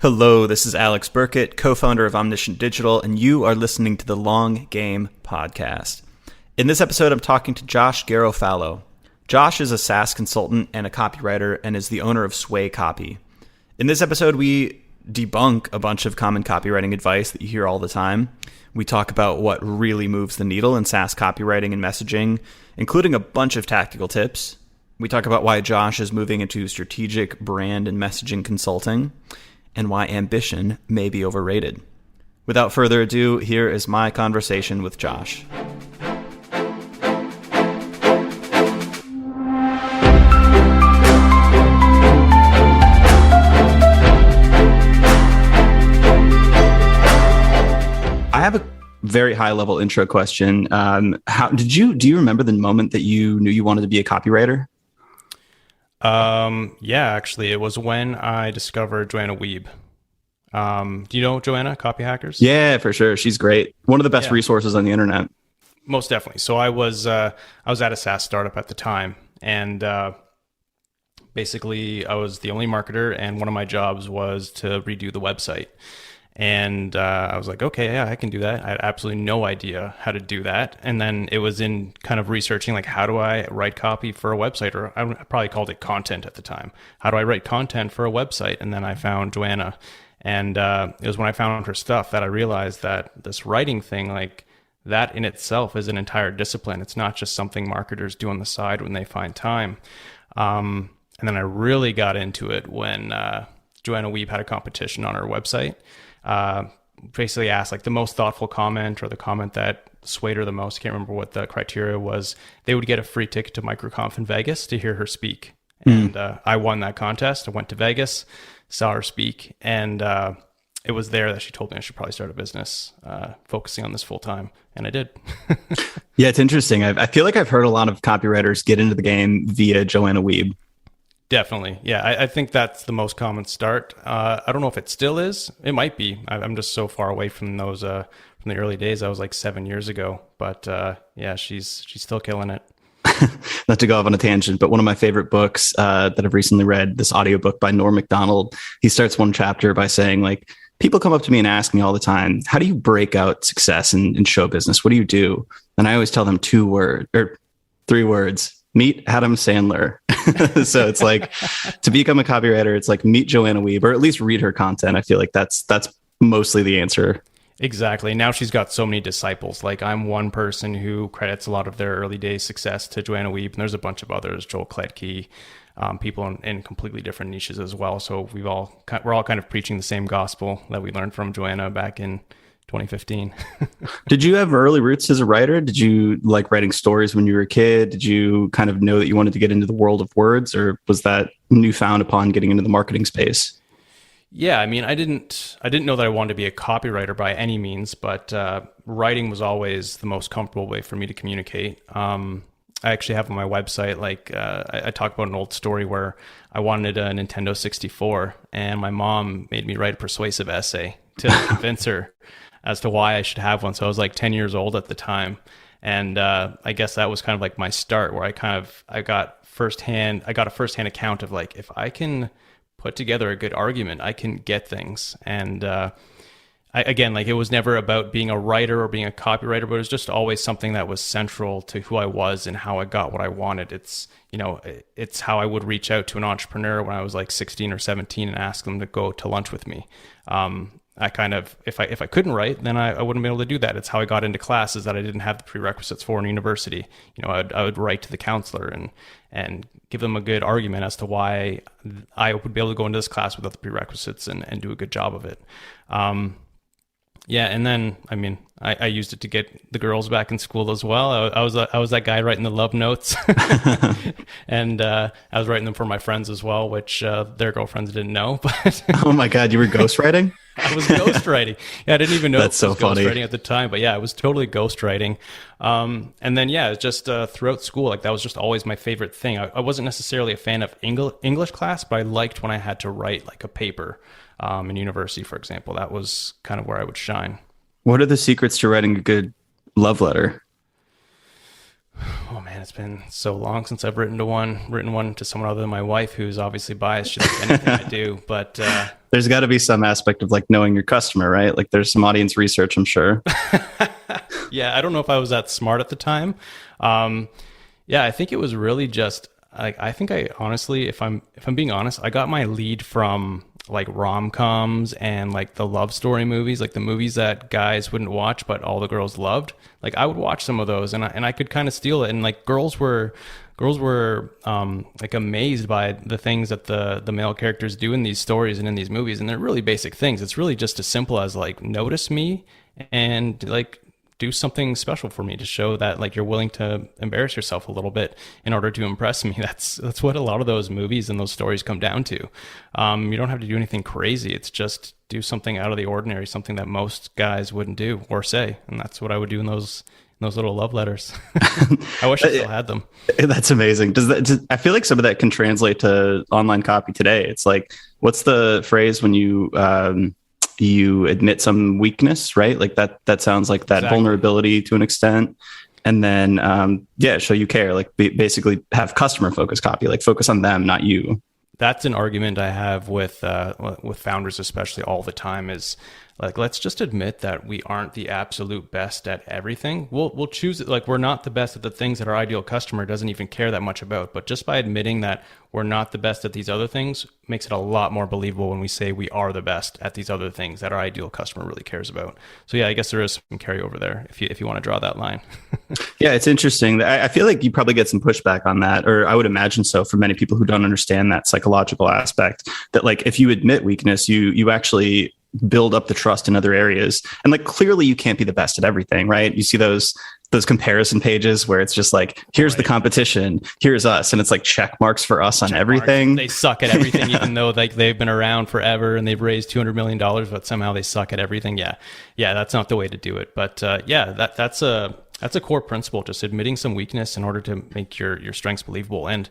Hello, this is Alex Burkett, co-founder of Omniscient Digital, and you are listening to the Long Game Podcast. In this episode, I'm talking to Josh Garofalo. Josh is a SaaS consultant and a copywriter and is the owner of Sway Copy. In this episode, we debunk a bunch of common copywriting advice that you hear all the time. We talk about what really moves the needle in SaaS copywriting and messaging, including a bunch of tactical tips. We talk about why Josh is moving into strategic brand and messaging consulting, and why ambition may be overrated. Without further ado, here is my conversation with Josh. I have a very high-level intro question. Do you remember the moment that you knew you wanted to be a copywriter? Yeah, actually, it was when I discovered Joanna Wiebe. Do you know Joanna, Copy Hackers? Yeah, for sure. She's great. One of the best resources on the internet. Most definitely. So I was at a SaaS startup at the time, and basically I was the only marketer, and one of my jobs was to redo the website. And I was like, okay, yeah, I can do that. I had absolutely no idea how to do that. And then it was in kind of researching, like, how do I write copy for a website? Or I probably called it content at the time. How do I write content for a website? And then I found Joanna. And it was when I found her stuff that I realized that this writing thing, like, that in itself is an entire discipline. It's not just something marketers do on the side when they find time. And then I really got into it when Joanna Wiebe had a competition on her website. Basically asked, like, the most thoughtful comment or the comment that swayed her the most. I can't remember what the criteria was. They would get a free ticket to MicroConf in Vegas to hear her speak. And I won that contest. I went to Vegas, saw her speak, and it was there that she told me I should probably start a business focusing on this full time. And I did. Yeah, it's interesting. I feel like I've heard a lot of copywriters get into the game via Joanna Wiebe. Definitely. Yeah, I think that's the most common start. I don't know if it still is. It might be. I'm just so far away from those, from the early days. I was like 7 years ago. But yeah, she's still killing it. Not to go off on a tangent, but one of my favorite books that I've recently read, this audiobook by Norm Macdonald, he starts one chapter by saying, like, people come up to me and ask me all the time, how do you break out success in show business? What do you do? And I always tell them 3 words. Meet Adam Sandler. So it's like, to become a copywriter, it's like meet Joanna Wiebe, or at least read her content. I feel like that's mostly the answer. Exactly. Now she's got so many disciples. Like, I'm one person who credits a lot of their early days success to Joanna Wiebe, and there's a bunch of others, Joel Kletke, people in completely different niches as well. So we're all kind of preaching the same gospel that we learned from Joanna back in 2015. Did you have early roots as a writer? Did you like writing stories when you were a kid? Did you kind of know that you wanted to get into the world of words, or was that newfound upon getting into the marketing space? Yeah, I mean, I didn't know that I wanted to be a copywriter by any means, but writing was always the most comfortable way for me to communicate. I actually have on my website, like, I talk about an old story where I wanted a Nintendo 64, and my mom made me write a persuasive essay to convince her as to why I should have one. So I was like 10 years old at the time. And I guess that was kind of like my start, where I got a firsthand account of, like, if I can put together a good argument, I can get things. And again, like, it was never about being a writer or being a copywriter, but it was just always something that was central to who I was and how I got what I wanted. It's how I would reach out to an entrepreneur when I was like 16 or 17 and ask them to go to lunch with me. I kind of, if I couldn't write, then I wouldn't be able to do that. It's how I got into classes that I didn't have the prerequisites for in university. I would write to the counselor and give them a good argument as to why I would be able to go into this class without the prerequisites and do a good job of it. Yeah, and then, I mean, I used it to get the girls back in school as well. I was that guy writing the love notes, and I was writing them for my friends as well, which their girlfriends didn't know. But oh my God, you were ghostwriting? I was ghostwriting. Yeah, I didn't even know That's so funny. Ghostwriting at the time, but yeah, I was totally ghostwriting. And then, yeah, just throughout school, like, that was just always my favorite thing. I wasn't necessarily a fan of English class, but I liked when I had to write, like, a paper in university, for example. That was kind of where I would shine. What are the secrets to writing a good love letter? Oh man, it's been so long since I've written one to someone other than my wife, who's obviously biased. She likes anything I do, but there's got to be some aspect of like knowing your customer, right? Like there's some audience research, I'm sure. Yeah, I don't know if I was that smart at the time. Yeah, I think it was really just like, I think I honestly, if I'm being honest, I got my lead from like rom-coms and like the love story movies, like the movies that guys wouldn't watch but all the girls loved. Like I would watch some of those, and I could kind of steal it, and like girls were like amazed by the things that the male characters do in these stories and in these movies, and they're really basic things. It's really just as simple as like notice me and like do something special for me to show that like you're willing to embarrass yourself a little bit in order to impress me. That's what a lot of those movies and those stories come down to. You don't have to do anything crazy. It's just do something out of the ordinary, something that most guys wouldn't do or say. And that's what I would do in those little love letters. I wish I still had them. That's amazing. I feel like some of that can translate to online copy today. It's like, what's the phrase when you admit some weakness, right? Like that sounds like that Exactly. vulnerability to an extent. And then, show you care, like basically have customer focused copy, like focus on them, not you. That's an argument I have with founders, especially all the time, is like, let's just admit that we aren't the absolute best at everything. We'll choose it. Like we're not the best at the things that our ideal customer doesn't even care that much about. But just by admitting that we're not the best at these other things makes it a lot more believable when we say we are the best at these other things that our ideal customer really cares about. So yeah, I guess there is some carryover there if you want to draw that line. Yeah, it's interesting. I feel like you probably get some pushback on that, or I would imagine so, for many people who don't understand that psychological aspect, that like if you admit weakness, you actually build up the trust in other areas. And like clearly you can't be the best at everything, right? You see those comparison pages where it's just like, here's the competition, here's us, and it's like check marks for us on everything. They suck at everything, even though like they've been around forever and they've raised $200 million, but somehow they suck at everything. Yeah, that's not the way to do it. But that's a core principle, just admitting some weakness in order to make your strengths believable. And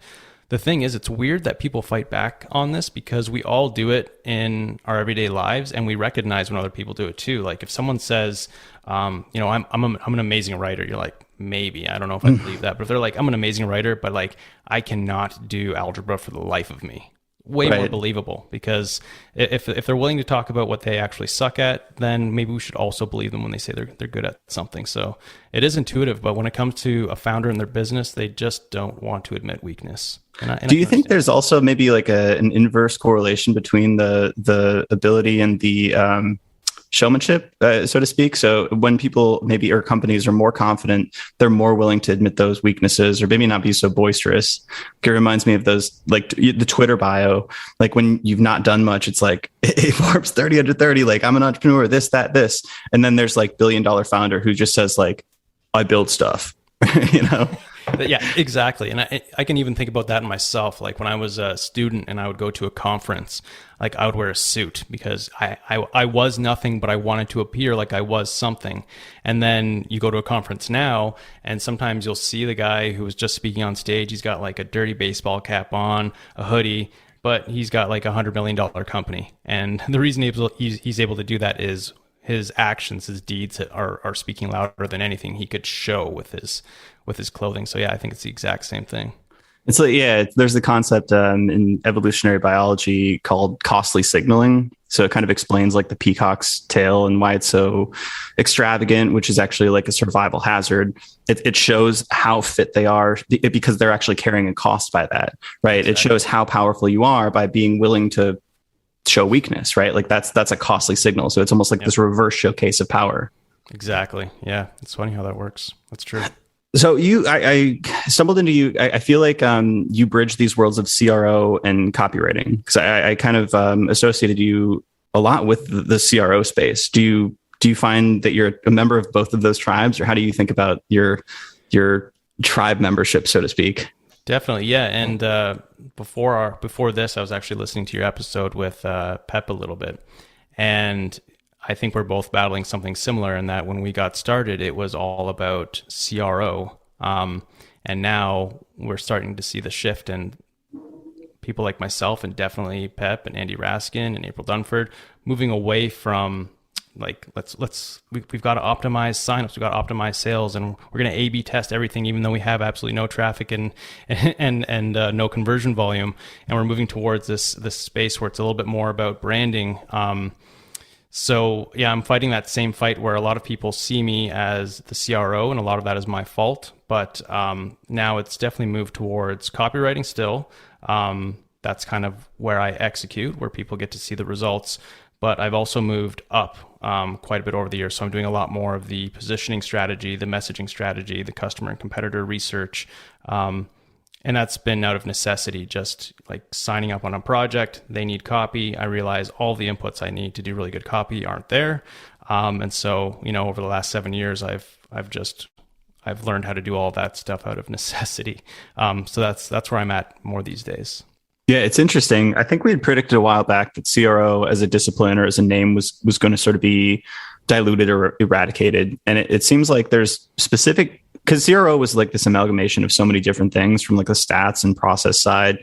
the thing is, it's weird that people fight back on this because we all do it in our everyday lives, and we recognize when other people do it too. Like if someone says, I'm an amazing writer, you're like, maybe, I don't know if I believe that. But if they're like, I'm an amazing writer, but like I cannot do algebra for the life of me, way more believable, because if they're willing to talk about what they actually suck at, then maybe we should also believe them when they say they're good at something. So it is intuitive, but when it comes to a founder and their business, they just don't want to admit weakness. Do you think there's also maybe like an inverse correlation between the ability and the showmanship, so to speak? So when people maybe or companies are more confident, they're more willing to admit those weaknesses or maybe not be so boisterous. It reminds me of those, like the Twitter bio, like when you've not done much, it's like Forbes 30 under 30, like I'm an entrepreneur, this. And then there's like $1 billion founder who just says like, I build stuff, you know? Yeah, exactly. And I can even think about that in myself. Like when I was a student and I would go to a conference, like I would wear a suit because I was nothing, but I wanted to appear like I was something. And then you go to a conference now, and sometimes you'll see the guy who was just speaking on stage. He's got like a dirty baseball cap on, a hoodie, but he's got like $100 million company. And the reason he's able to do that is his actions, his deeds are speaking louder than anything he could show with his clothing. So yeah, I think it's the exact same thing. It's like, yeah, there's the concept in evolutionary biology called costly signaling. So it kind of explains like the peacock's tail and why it's so extravagant, which is actually like a survival hazard. It shows how fit they are because they're actually carrying a cost by that, right? Exactly. It shows how powerful you are by being willing to show weakness, right? Like that's a costly signal. So it's almost like this reverse showcase of power. Exactly. Yeah. It's funny how that works. That's true. So I stumbled into you. I feel like you bridge these worlds of CRO and copywriting, because I kind of associated you a lot with the CRO space. Do you find that you're a member of both of those tribes, or how do you think about your tribe membership, so to speak? Definitely, yeah. And before this, I was actually listening to your episode with Pep a little bit, and I think we're both battling something similar in that when we got started, it was all about CRO. And now we're starting to see the shift, and people like myself and definitely Pep and Andy Raskin and April Dunford moving away from we've got to optimize signups, we've got to optimize sales, and we're going to A/B test everything, even though we have absolutely no traffic and no conversion volume, and we're moving towards this space where it's a little bit more about branding. So yeah, I'm fighting that same fight where a lot of people see me as the CRO, and a lot of that is my fault. But now it's definitely moved towards copywriting still. That's kind of where I execute, where people get to see the results. But I've also moved up quite a bit over the years. So I'm doing a lot more of the positioning strategy, the messaging strategy, the customer and competitor research. And that's been out of necessity, just like signing up on a project. They need copy. I realize all the inputs I need to do really good copy aren't there. And so, over the last 7 years, I've learned how to do all that stuff out of necessity. So that's where I'm at more these days. Yeah, it's interesting. I think we had predicted a while back that CRO as a discipline or as a name was going to sort of be diluted or eradicated. And it seems like there's specific, because CRO was like this amalgamation of so many different things, from like the stats and process side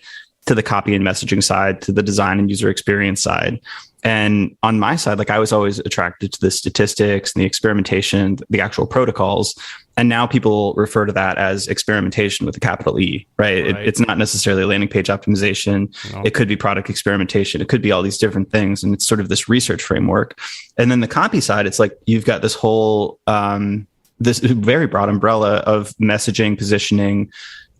to the copy and messaging side to the design and user experience side. And on my side, like I was always attracted to the statistics and the experimentation, the actual protocols. And now people refer to that as experimentation with a capital E, right? It's not necessarily landing page optimization. No. It could be product experimentation. It could be all these different things. And it's sort of this research framework. And then the copy side, it's like you've got this whole, this very broad umbrella of messaging, positioning,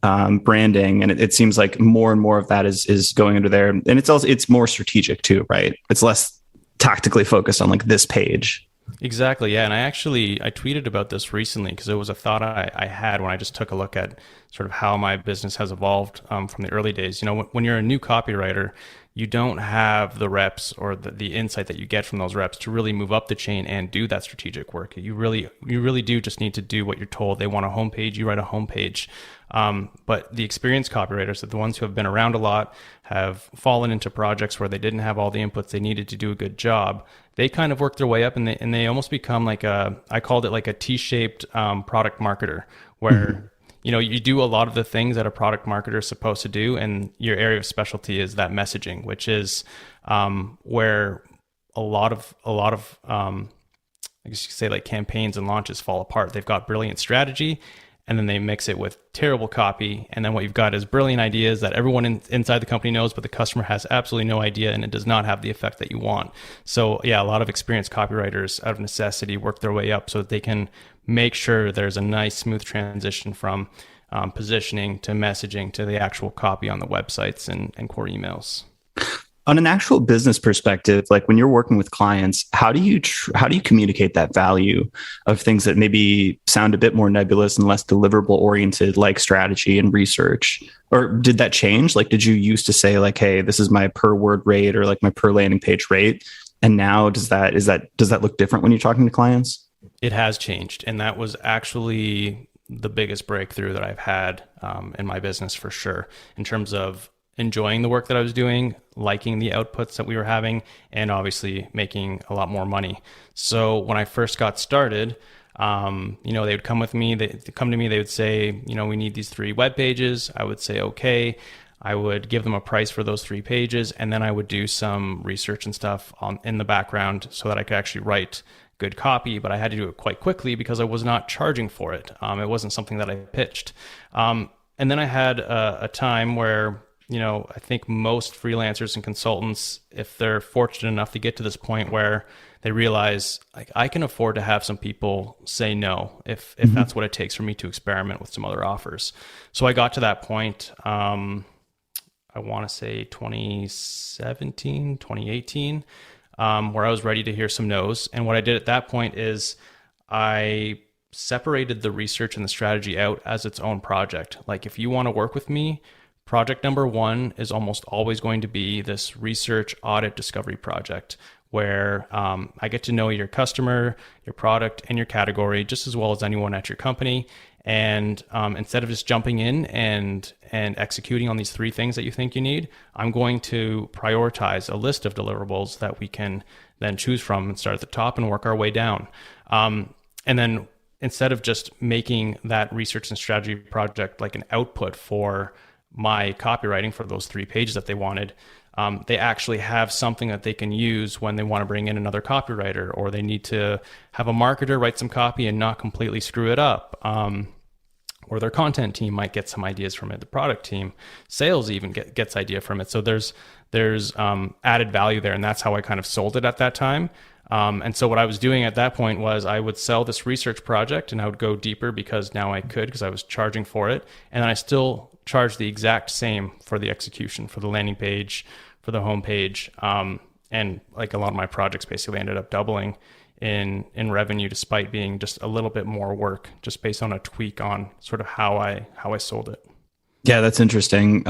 branding. And it seems like more and more of that is going under there. And it's more strategic too, right? It's less tactically focused on like this page. Exactly. Yeah. And I tweeted about this recently because it was a thought I had when I just took a look at sort of how my business has evolved from the early days. When you're a new copywriter, you don't have the reps or the insight that you get from those reps to really move up the chain and do that strategic work. You really do just need to do what you're told. They want a homepage, you write a homepage. But the experienced copywriters, the ones who have been around a lot, have fallen into projects where they didn't have all the inputs they needed to do a good job. They kind of work their way up and they almost become like I called it like a T-shaped product marketer, where you do a lot of the things that a product marketer is supposed to do, and your area of specialty is that messaging, which is where a lot of I guess you could say like campaigns and launches fall apart. They've got brilliant strategy, and then they mix it with terrible copy. And then what you've got is brilliant ideas that everyone inside the company knows, but the customer has absolutely no idea, and it does not have the effect that you want. So yeah, a lot of experienced copywriters out of necessity work their way up so that they can make sure there's a nice smooth transition from positioning to messaging to the actual copy on the websites and core emails. On an actual business perspective, like when you're working with clients, how do you communicate that value of things that maybe sound a bit more nebulous and less deliverable oriented, like strategy and research? Or did that change? Like, did you used to say like, hey, this is my per word rate or like my per landing page rate? And now does that look different when you're talking to clients? It has changed. And that was actually the biggest breakthrough that I've had in my business for sure, in terms of enjoying the work that I was doing, liking the outputs that we were having, and obviously making a lot more money. So when I first got started, they would come to me, they would say, we need these 3 web pages. I would say, okay. I would give them a price for those 3 pages, and then I would do some research and stuff in the background so that I could actually write good copy, but I had to do it quite quickly because I was not charging for it. It wasn't something that I pitched. And then I had a time where, I think most freelancers and consultants, if they're fortunate enough to get to this point where they realize like I can afford to have some people say no if that's what it takes for me to experiment with some other offers. So I got to that point, I want to say 2017, 2018, where I was ready to hear some no's. And what I did at that point is I separated the research and the strategy out as its own project. Like if you want to work with me, project number 1 is almost always going to be this research, audit, discovery project where I get to know your customer, your product, and your category just as well as anyone at your company. And instead of just jumping in and executing on these 3 things that you think you need, I'm going to prioritize a list of deliverables that we can then choose from and start at the top and work our way down. And then instead of just making that research and strategy project like an output for my copywriting for those 3 pages that they wanted, they actually have something that they can use when they want to bring in another copywriter, or they need to have a marketer write some copy and not completely screw it up. Or their content team might get some ideas from it. The product team, sales even gets idea from it. So there's added value there. And that's how I kind of sold it at that time. And so what I was doing at that point was I would sell this research project and I would go deeper because now I could, because I was charging for it. And then I still charge the exact same for the execution, for the landing page, for the homepage. And like a lot of my projects basically ended up doubling in revenue, despite being just a little bit more work, just based on a tweak on sort of how I sold it. Yeah, that's interesting.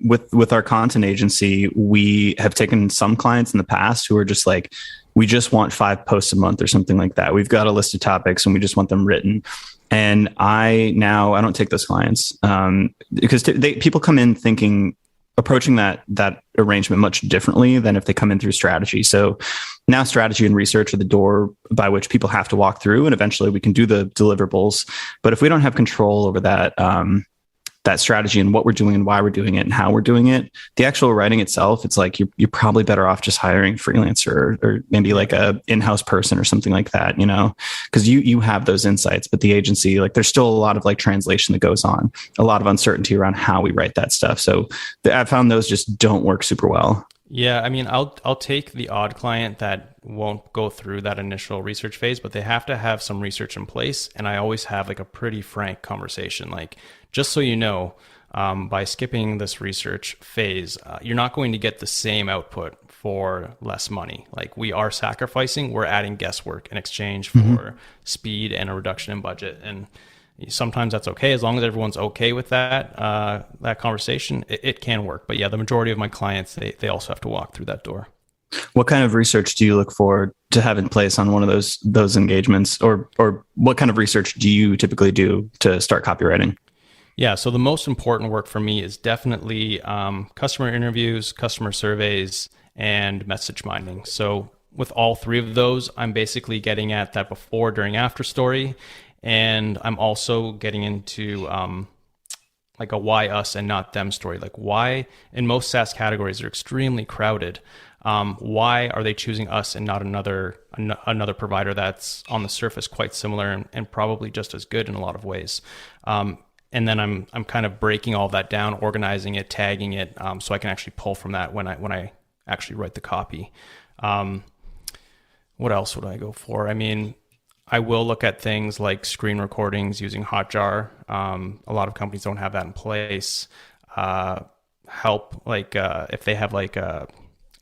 With our content agency, we have taken some clients in the past who are just like, we just want 5 posts a month or something like that. We've got a list of topics and we just want them written. And I don't take those clients because people come in approaching that arrangement much differently than if they come in through strategy. So now strategy and research are the door by which people have to walk through, and eventually we can do the deliverables. But if we don't have control over that strategy and what we're doing and why we're doing it and how we're doing it, the actual writing itself, it's like you're probably better off just hiring a freelancer or maybe like a in-house person or something like that, because you have those insights. But the agency, like there's still a lot of like translation that goes on, a lot of uncertainty around how we write that stuff. So I found those just don't work super well. Yeah, I mean, I'll take the odd client that won't go through that initial research phase, but they have to have some research in place. And I always have like a pretty frank conversation, like, just so you know, by skipping this research phase, you're not going to get the same output for less money. Like we're adding guesswork in exchange for speed and a reduction in budget. And sometimes that's okay. As long as everyone's okay with that conversation, it can work. But yeah, the majority of my clients, they also have to walk through that door. What kind of research do you look for to have in place on one of those engagements, or what kind of research do you typically do to start copywriting? Yeah, so the most important work for me is definitely customer interviews, customer surveys, and message mining. So with all 3 of those, I'm basically getting at that before, during, after story. And I'm also getting into like a why us and not them story. Like why, in most SaaS categories, are extremely crowded. Why are they choosing us and not another provider that's on the surface quite similar and probably just as good in a lot of ways? And then I'm kind of breaking all that down, organizing it, tagging it, so I can actually pull from that when I actually write the copy. What else would I go for? I mean, I will look at things like screen recordings using Hotjar. A lot of companies don't have that in place. Help, like if they have like a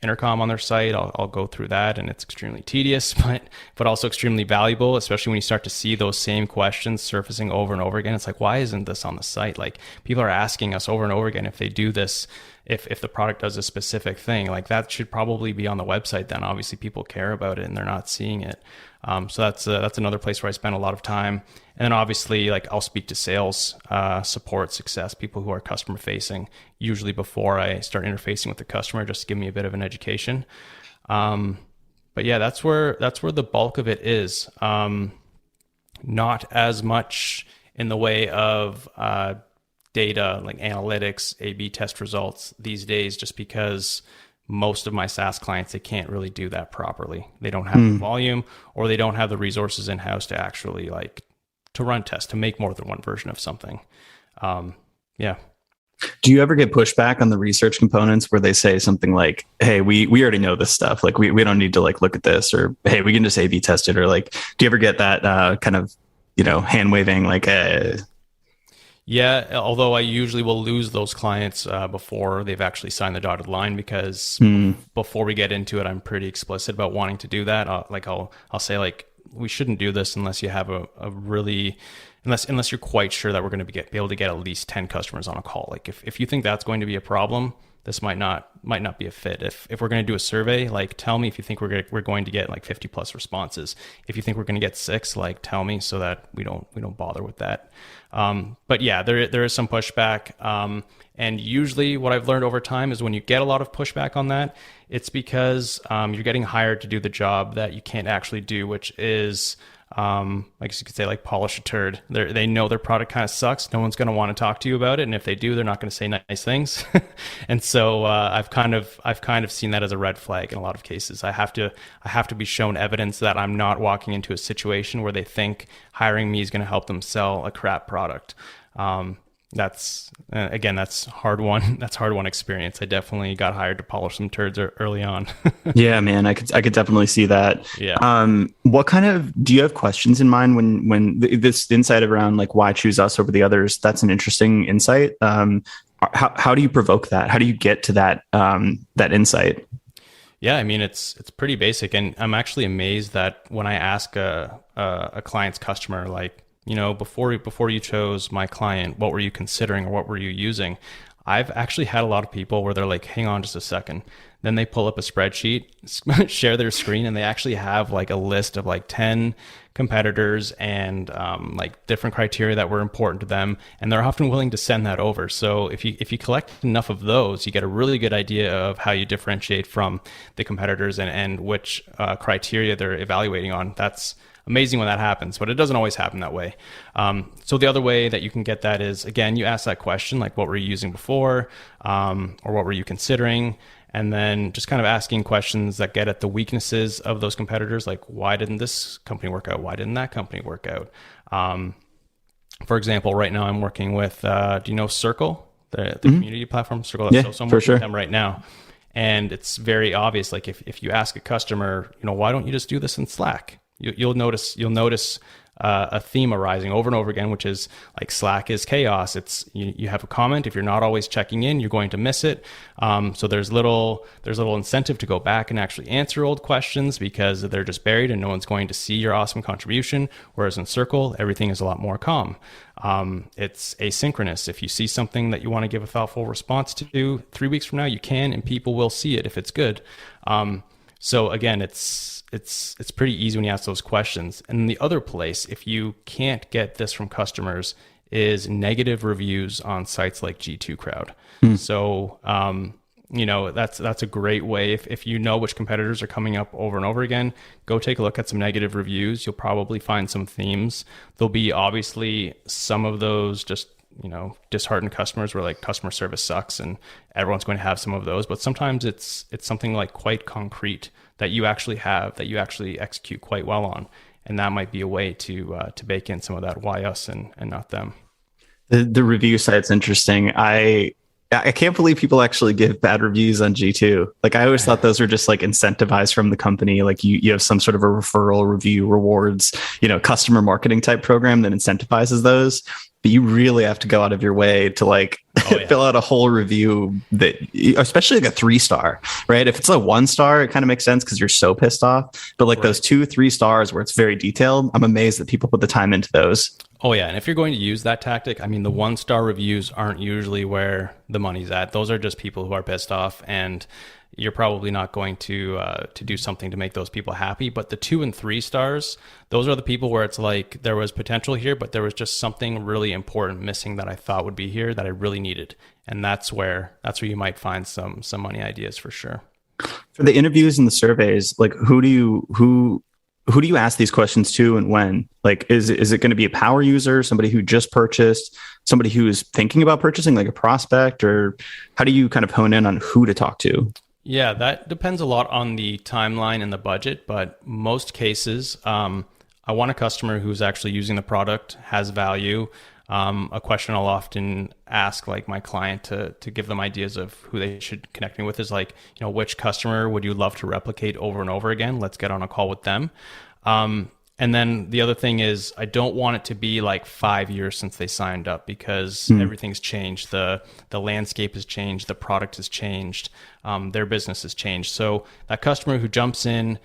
intercom on their site, I'll go through that, and it's extremely tedious, but also extremely valuable, especially when you start to see those same questions surfacing over and over again. It's like, why isn't this on the site? Like people are asking us over and over again if they do this, if the product does a specific thing, like that should probably be on the website. Then obviously people care about it and they're not seeing it. So that's another place where I spend a lot of time. And then obviously, like I'll speak to sales, support, success, people who are customer facing, usually before I start interfacing with the customer, just to give me a bit of an education. But yeah, that's where the bulk of it is. Not as much in the way of data, like analytics, A/B test results these days, just because most of my SaaS clients, they can't really do that properly. They don't have the volume, or they don't have the resources in-house to actually like to run tests, to make more than one version of something. Yeah. Do you ever get pushback on the research components where they say something like, hey, we already know this stuff. Like we don't need to like look at this, or, hey, we can just A/B test it, or like, do you ever get that kind of, hand waving like, Yeah, although I usually will lose those clients before they've actually signed the dotted line, because before we get into it, I'm pretty explicit about wanting to do that. I'll say like, we shouldn't do this unless you have a really, unless you're quite sure that we're going to be able to get at least 10 customers on a call. Like if you think that's going to be a problem, this might not be a fit. If we're going to do a survey, like tell me if you think we're going to get like 50 plus responses. If you think we're going to get 6, like tell me, so that we don't bother with that. But yeah, there is some pushback. And usually what I've learned over time is when you get a lot of pushback on that, it's because you're getting hired to do the job that you can't actually do, which is, I guess you could say, like, polish a turd. They know their product kind of sucks. No one's going to want to talk to you about it. And if they do, they're not going to say nice things. And so I've kind of seen that as a red flag in a lot of cases. I have to be shown evidence that I'm not walking into a situation where they think hiring me is going to help them sell a crap product. That's hard won. That's hard won experience. I definitely got hired to polish some turds early on. Yeah, man, I could definitely see that. Yeah. What kind of, do you have questions in mind when this insight around like why choose us over the others? That's an interesting insight. How do you provoke that? How do you get to that insight? Yeah, I mean, it's pretty basic, and I'm actually amazed that when I ask a client's customer, like, before you chose my client, what were you considering or what were you using? I've actually had a lot of people where they're like, hang on just a second. Then they pull up a spreadsheet, share their screen, and they actually have like a list of like 10 competitors and like different criteria that were important to them. And they're often willing to send that over. So if you collect enough of those, you get a really good idea of how you differentiate from the competitors and which criteria they're evaluating on. That's amazing when that happens, but it doesn't always happen that way. So the other way that you can get that is, again, you ask that question, like, what were you using before, or what were you considering? And then just kind of asking questions that get at the weaknesses of those competitors, like, why didn't this company work out? Why didn't that company work out? For example, right now I'm working with, do you know Circle, the community platform? Circle. Yeah, so I'm for working sure. with them right now. And it's very obvious, like, if you ask a customer, why don't you just do this in Slack? You'll notice a theme arising over and over again, which is like, Slack is chaos. It's you have a comment. If you're not always checking in, you're going to miss it. So there's little incentive to go back and actually answer old questions because they're just buried and no one's going to see your awesome contribution. Whereas in Circle, everything is a lot more calm. It's asynchronous. If you see something that you want to give a thoughtful response to 3 weeks from now, you can, and people will see it if it's good. So again, it's pretty easy when you ask those questions. And the other place, if you can't get this from customers, is negative reviews on sites like G2 Crowd. So, that's a great way. If you know which competitors are coming up over and over again, go take a look at some negative reviews. You'll probably find some themes. There'll be obviously some of those just, disheartened customers where like customer service sucks, and everyone's going to have some of those. But sometimes it's something like quite concrete that you actually have, that you actually execute quite well on. And that might be a way to bake in some of that why us and not them. The review site's interesting. I can't believe people actually give bad reviews on G2. Like, I always thought those were just like incentivized from the company. Like you have some sort of a referral, review, rewards, customer marketing type program that incentivizes those. But you really have to go out of your way to like fill out a whole review that, especially like a 3-star, right? If it's a 1-star, it kind of makes sense because you're so pissed off. But like those 2-3 stars where it's very detailed, I'm amazed that people put the time into those. Oh yeah, and if you're going to use that tactic, I mean, the 1-star reviews aren't usually where the money's at. Those are just people who are pissed off, and you're probably not going to do something to make those people happy. But the 2 and 3 stars, those are the people where it's like, there was potential here, but there was just something really important missing that I thought would be here that I really needed. And that's where you might find some money ideas for sure. For the interviews and the surveys, like who do you ask these questions to and when? Like, is it going to be a power user, somebody who just purchased, somebody who is thinking about purchasing, like a prospect, or how do you kind of hone in on who to talk to? Yeah, that depends a lot on the timeline and the budget, but most cases, I want a customer who's actually using the product, has value. A question I'll often ask like my client to give them ideas of who they should connect me with is like, which customer would you love to replicate over and over again? Let's get on a call with them. And then the other thing is, I don't want it to be like 5 years since they signed up, because everything's changed. The landscape has changed. The product has changed. Their business has changed. So that customer who jumps in,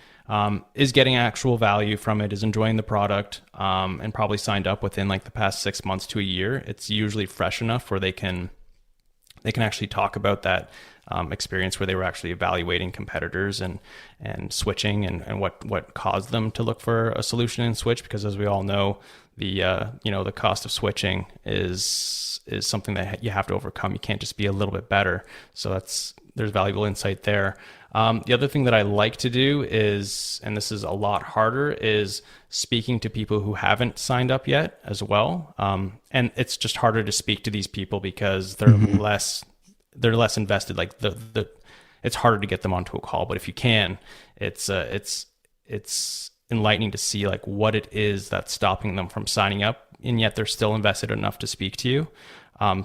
is getting actual value from it, is enjoying the product, and probably signed up within like the past 6 months to a year. It's usually fresh enough where they can actually talk about that experience where they were actually evaluating competitors and switching and what caused them to look for a solution and switch. Because as we all know, the cost of switching is something that you have to overcome. You can't just be a little bit better. So there's valuable insight there. The other thing that I like to do is, and this is a lot harder, is speaking to people who haven't signed up yet as well. And it's just harder to speak to these people because they're less invested. Like it's harder to get them onto a call. But if you can, it's enlightening to see like what it is that's stopping them from signing up, and yet they're still invested enough to speak to you.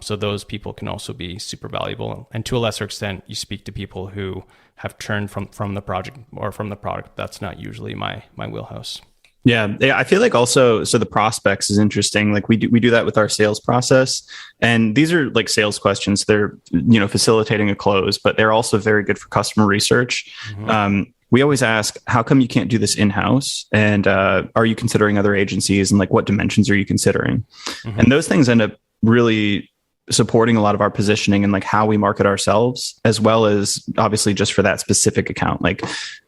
So those people can also be super valuable. And to a lesser extent, you speak to people who have churned from the project or from the product. That's not usually my wheelhouse. Yeah, I feel like also, so the prospects is interesting. Like we do that with our sales process, and these are like sales questions. They're, facilitating a close, but they're also very good for customer research. We always ask, how come you can't do this in-house? And are you considering other agencies? And like, what dimensions are you considering? And those things end up really supporting a lot of our positioning and like how we market ourselves, as well as obviously just for that specific account, like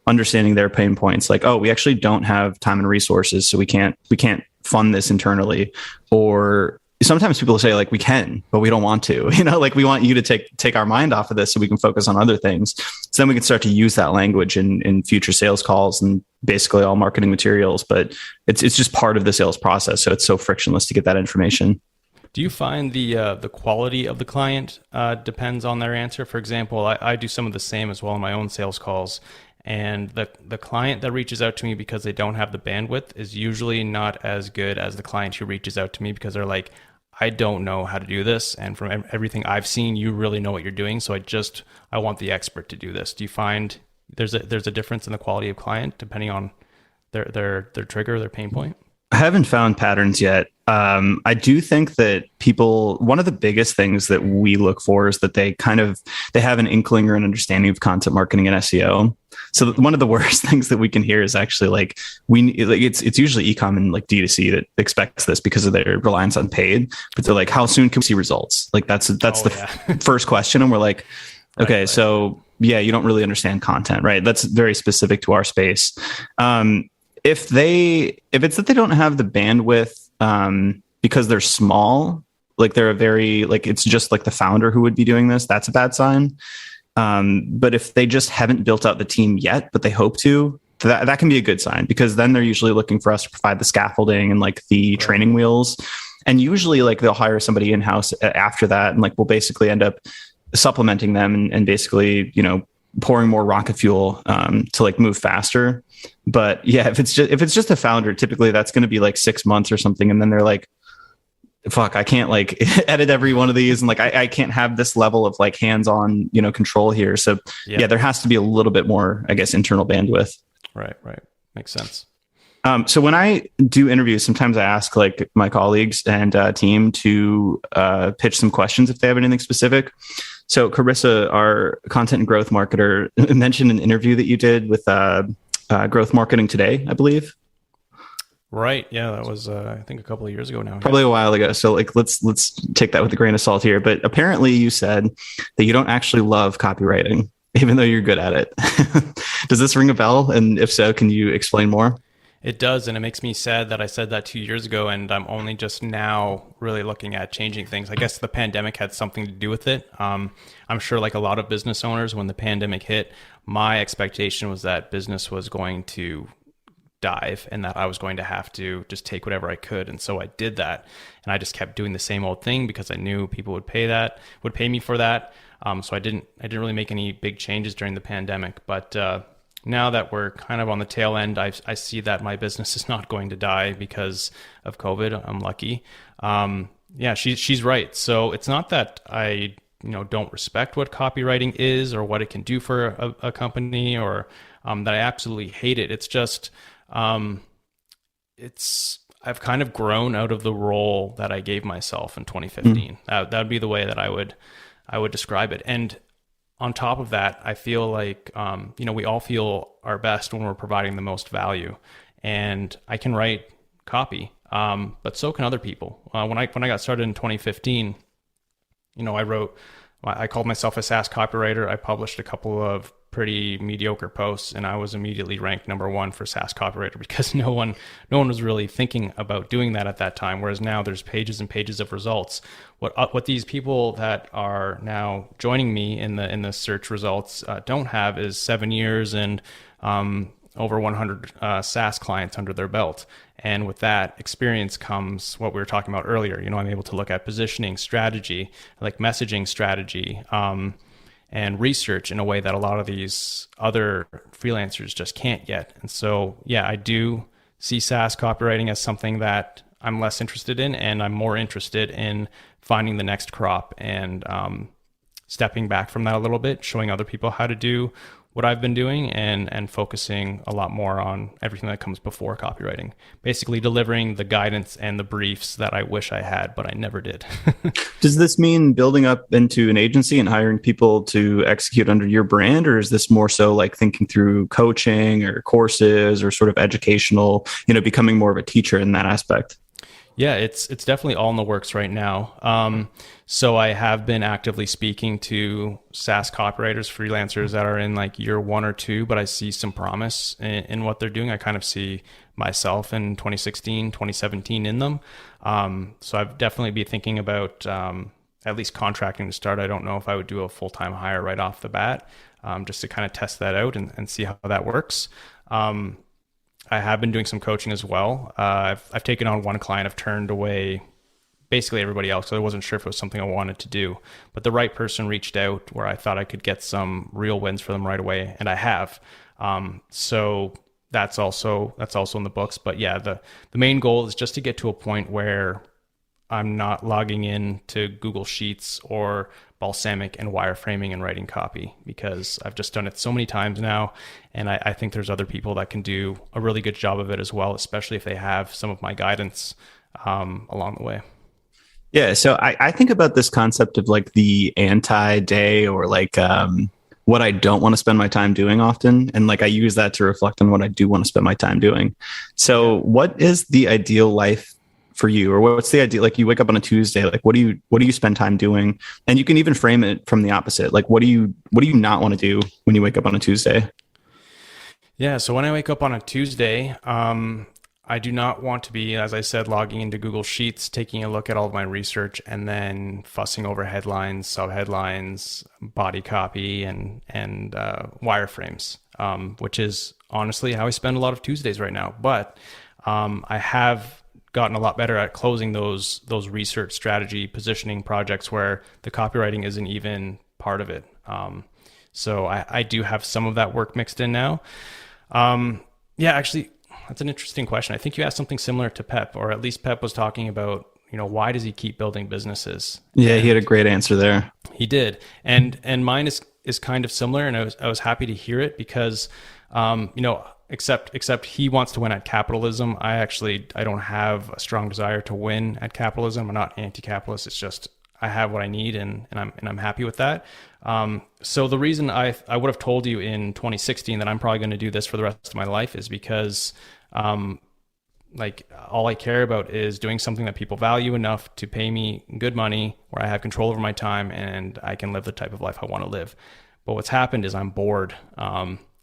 understanding their pain points, like, oh, we actually don't have time and resources, so we can't fund this internally. Or sometimes people say like, we can, but we don't want to, like we want you to take our mind off of this so we can focus on other things. So then we can start to use that language in future sales calls and basically all marketing materials, but it's just part of the sales process. So it's so frictionless to get that information. Do you find the quality of the client depends on their answer? For example, I do some of the same as well in my own sales calls. And the client that reaches out to me because they don't have the bandwidth is usually not as good as the client who reaches out to me because they're like, I don't know how to do this. And from everything I've seen, you really know what you're doing. So I want the expert to do this. Do you find there's a difference in the quality of client depending on their trigger, their pain point? I haven't found patterns yet. I do think that one of the biggest things that we look for is that they have an inkling or an understanding of content marketing and SEO. So one of the worst things that we can hear is actually like it's usually e-com and like D2C that expects this because of their reliance on paid, but they're like, how soon can we see results? Like that's first question. And we're like, okay, right. So yeah, you don't really understand content, right? That's very specific to our space. If it's that they don't have the bandwidth because they're small, like they're it's just like the founder who would be doing this, that's a bad sign. But if they just haven't built out the team yet, but they hope to, that can be a good sign, because then they're usually looking for us to provide the scaffolding and like the training wheels. And usually like they'll hire somebody in-house after that. And like we'll basically end up supplementing them and basically, pouring more rocket fuel to like move faster. But yeah, if it's just a founder, typically that's going to be like 6 months or something. And then they're like, fuck, I can't like edit every one of these. And like, I can't have this level of like hands-on, control here. So yeah, there has to be a little bit more, I guess, internal bandwidth. Right. Makes sense. So when I do interviews, sometimes I ask like my colleagues and team to pitch some questions if they have anything specific. So Carissa, our content and growth marketer, mentioned an interview that you did with Growth Marketing Today, I believe. Right. Yeah, that was I think a couple of years ago now. Probably a while ago. So like let's take that with a grain of salt here. But apparently you said that you don't actually love copywriting, even though you're good at it. Does this ring a bell? And if so, can you explain more? It does, and it makes me sad that I said that 2 years ago, and I'm only just now really looking at changing things. I guess the pandemic had something to do with it. I'm sure like a lot of business owners, when the pandemic hit, my expectation was that business was going to dive and that I was going to have to just take whatever I could. And so I did that, and I just kept doing the same old thing because I knew people would pay me for that. So I didn't really make any big changes during the pandemic, but now that we're kind of on the tail end, I see that my business is not going to die because of COVID. I'm lucky. Yeah, she's right. So it's not that I don't respect what copywriting is or what it can do for a company, or that I absolutely hate it. It's just I've kind of grown out of the role that I gave myself in 2015. That would be the way that I would describe it. And on top of that, I feel like, we all feel our best when we're providing the most value, and I can write copy, but so can other people. When I got started in 2015, I wrote I called myself a SaaS copywriter. I published a couple of pretty mediocre posts, and I was immediately ranked number one for SaaS copywriter because no one was really thinking about doing that at that time. Whereas now there's pages and pages of results. What these people that are now joining me in the search results don't have is 7 years and over 100 SaaS clients under their belt. And with that experience comes what we were talking about earlier. I'm able to look at positioning strategy, like messaging strategy, and research in a way that a lot of these other freelancers just can't yet. And so, yeah, I do see SaaS copywriting as something that I'm less interested in, and I'm more interested in finding the next crop and stepping back from that a little bit, showing other people how to do what I've been doing, and focusing a lot more on everything that comes before copywriting. Basically delivering the guidance and the briefs that I wish I had, but I never did. Does this mean building up into an agency and hiring people to execute under your brand? Or is this more so like thinking through coaching or courses or sort of educational, becoming more of a teacher in that aspect? Yeah, it's definitely all in the works right now. So I have been actively speaking to SaaS copywriters, freelancers that are in like year 1 or 2, but I see some promise in what they're doing. I kind of see myself in 2016, 2017 in them. So I've definitely be thinking about at least contracting to start. I don't know if I would do a full-time hire right off the bat, just to kind of test that out and see how that works. I have been doing some coaching as well. I've taken on one client. I've turned away basically everybody else. So I wasn't sure if it was something I wanted to do, but the right person reached out where I thought I could get some real wins for them right away. And I have. So that's also in the books, but yeah, the main goal is just to get to a point where I'm not logging in to Google Sheets or Balsamiq and wireframing and writing copy, because I've just done it so many times now. And I think there's other people that can do a really good job of it as well, especially if they have some of my guidance along the way. Yeah. So I think about this concept of like the anti-day, or like what I don't want to spend my time doing often. And like I use that to reflect on what I do want to spend my time doing. So what is the ideal life for you? Or what's the idea? Like you wake up on a Tuesday, like what do you spend time doing? And you can even frame it from the opposite. Like what do you not want to do when you wake up on a Tuesday? Yeah. So when I wake up on a Tuesday, I do not want to be, as I said, logging into Google Sheets, taking a look at all of my research, and then fussing over headlines, subheadlines, body copy, and wireframes, which is honestly how I spend a lot of Tuesdays right now. But I have gotten a lot better at closing those research strategy positioning projects where the copywriting isn't even part of it. So I do have some of that work mixed in now. Yeah, actually, that's an interesting question. I think you asked something similar to Pep, or at least Pep was talking about, why does he keep building businesses? Yeah, he had a great answer there. He did. And mine is kind of similar, and I was happy to hear it because, except he wants to win at capitalism. I don't have a strong desire to win at capitalism. I'm not anti-capitalist. It's just I have what I need, and I'm happy with that. So the reason I would have told you in 2016 that I'm probably going to do this for the rest of my life is because like all I care about is doing something that people value enough to pay me good money, where I have control over my time and I can live the type of life I want to live. But what's happened is I'm bored.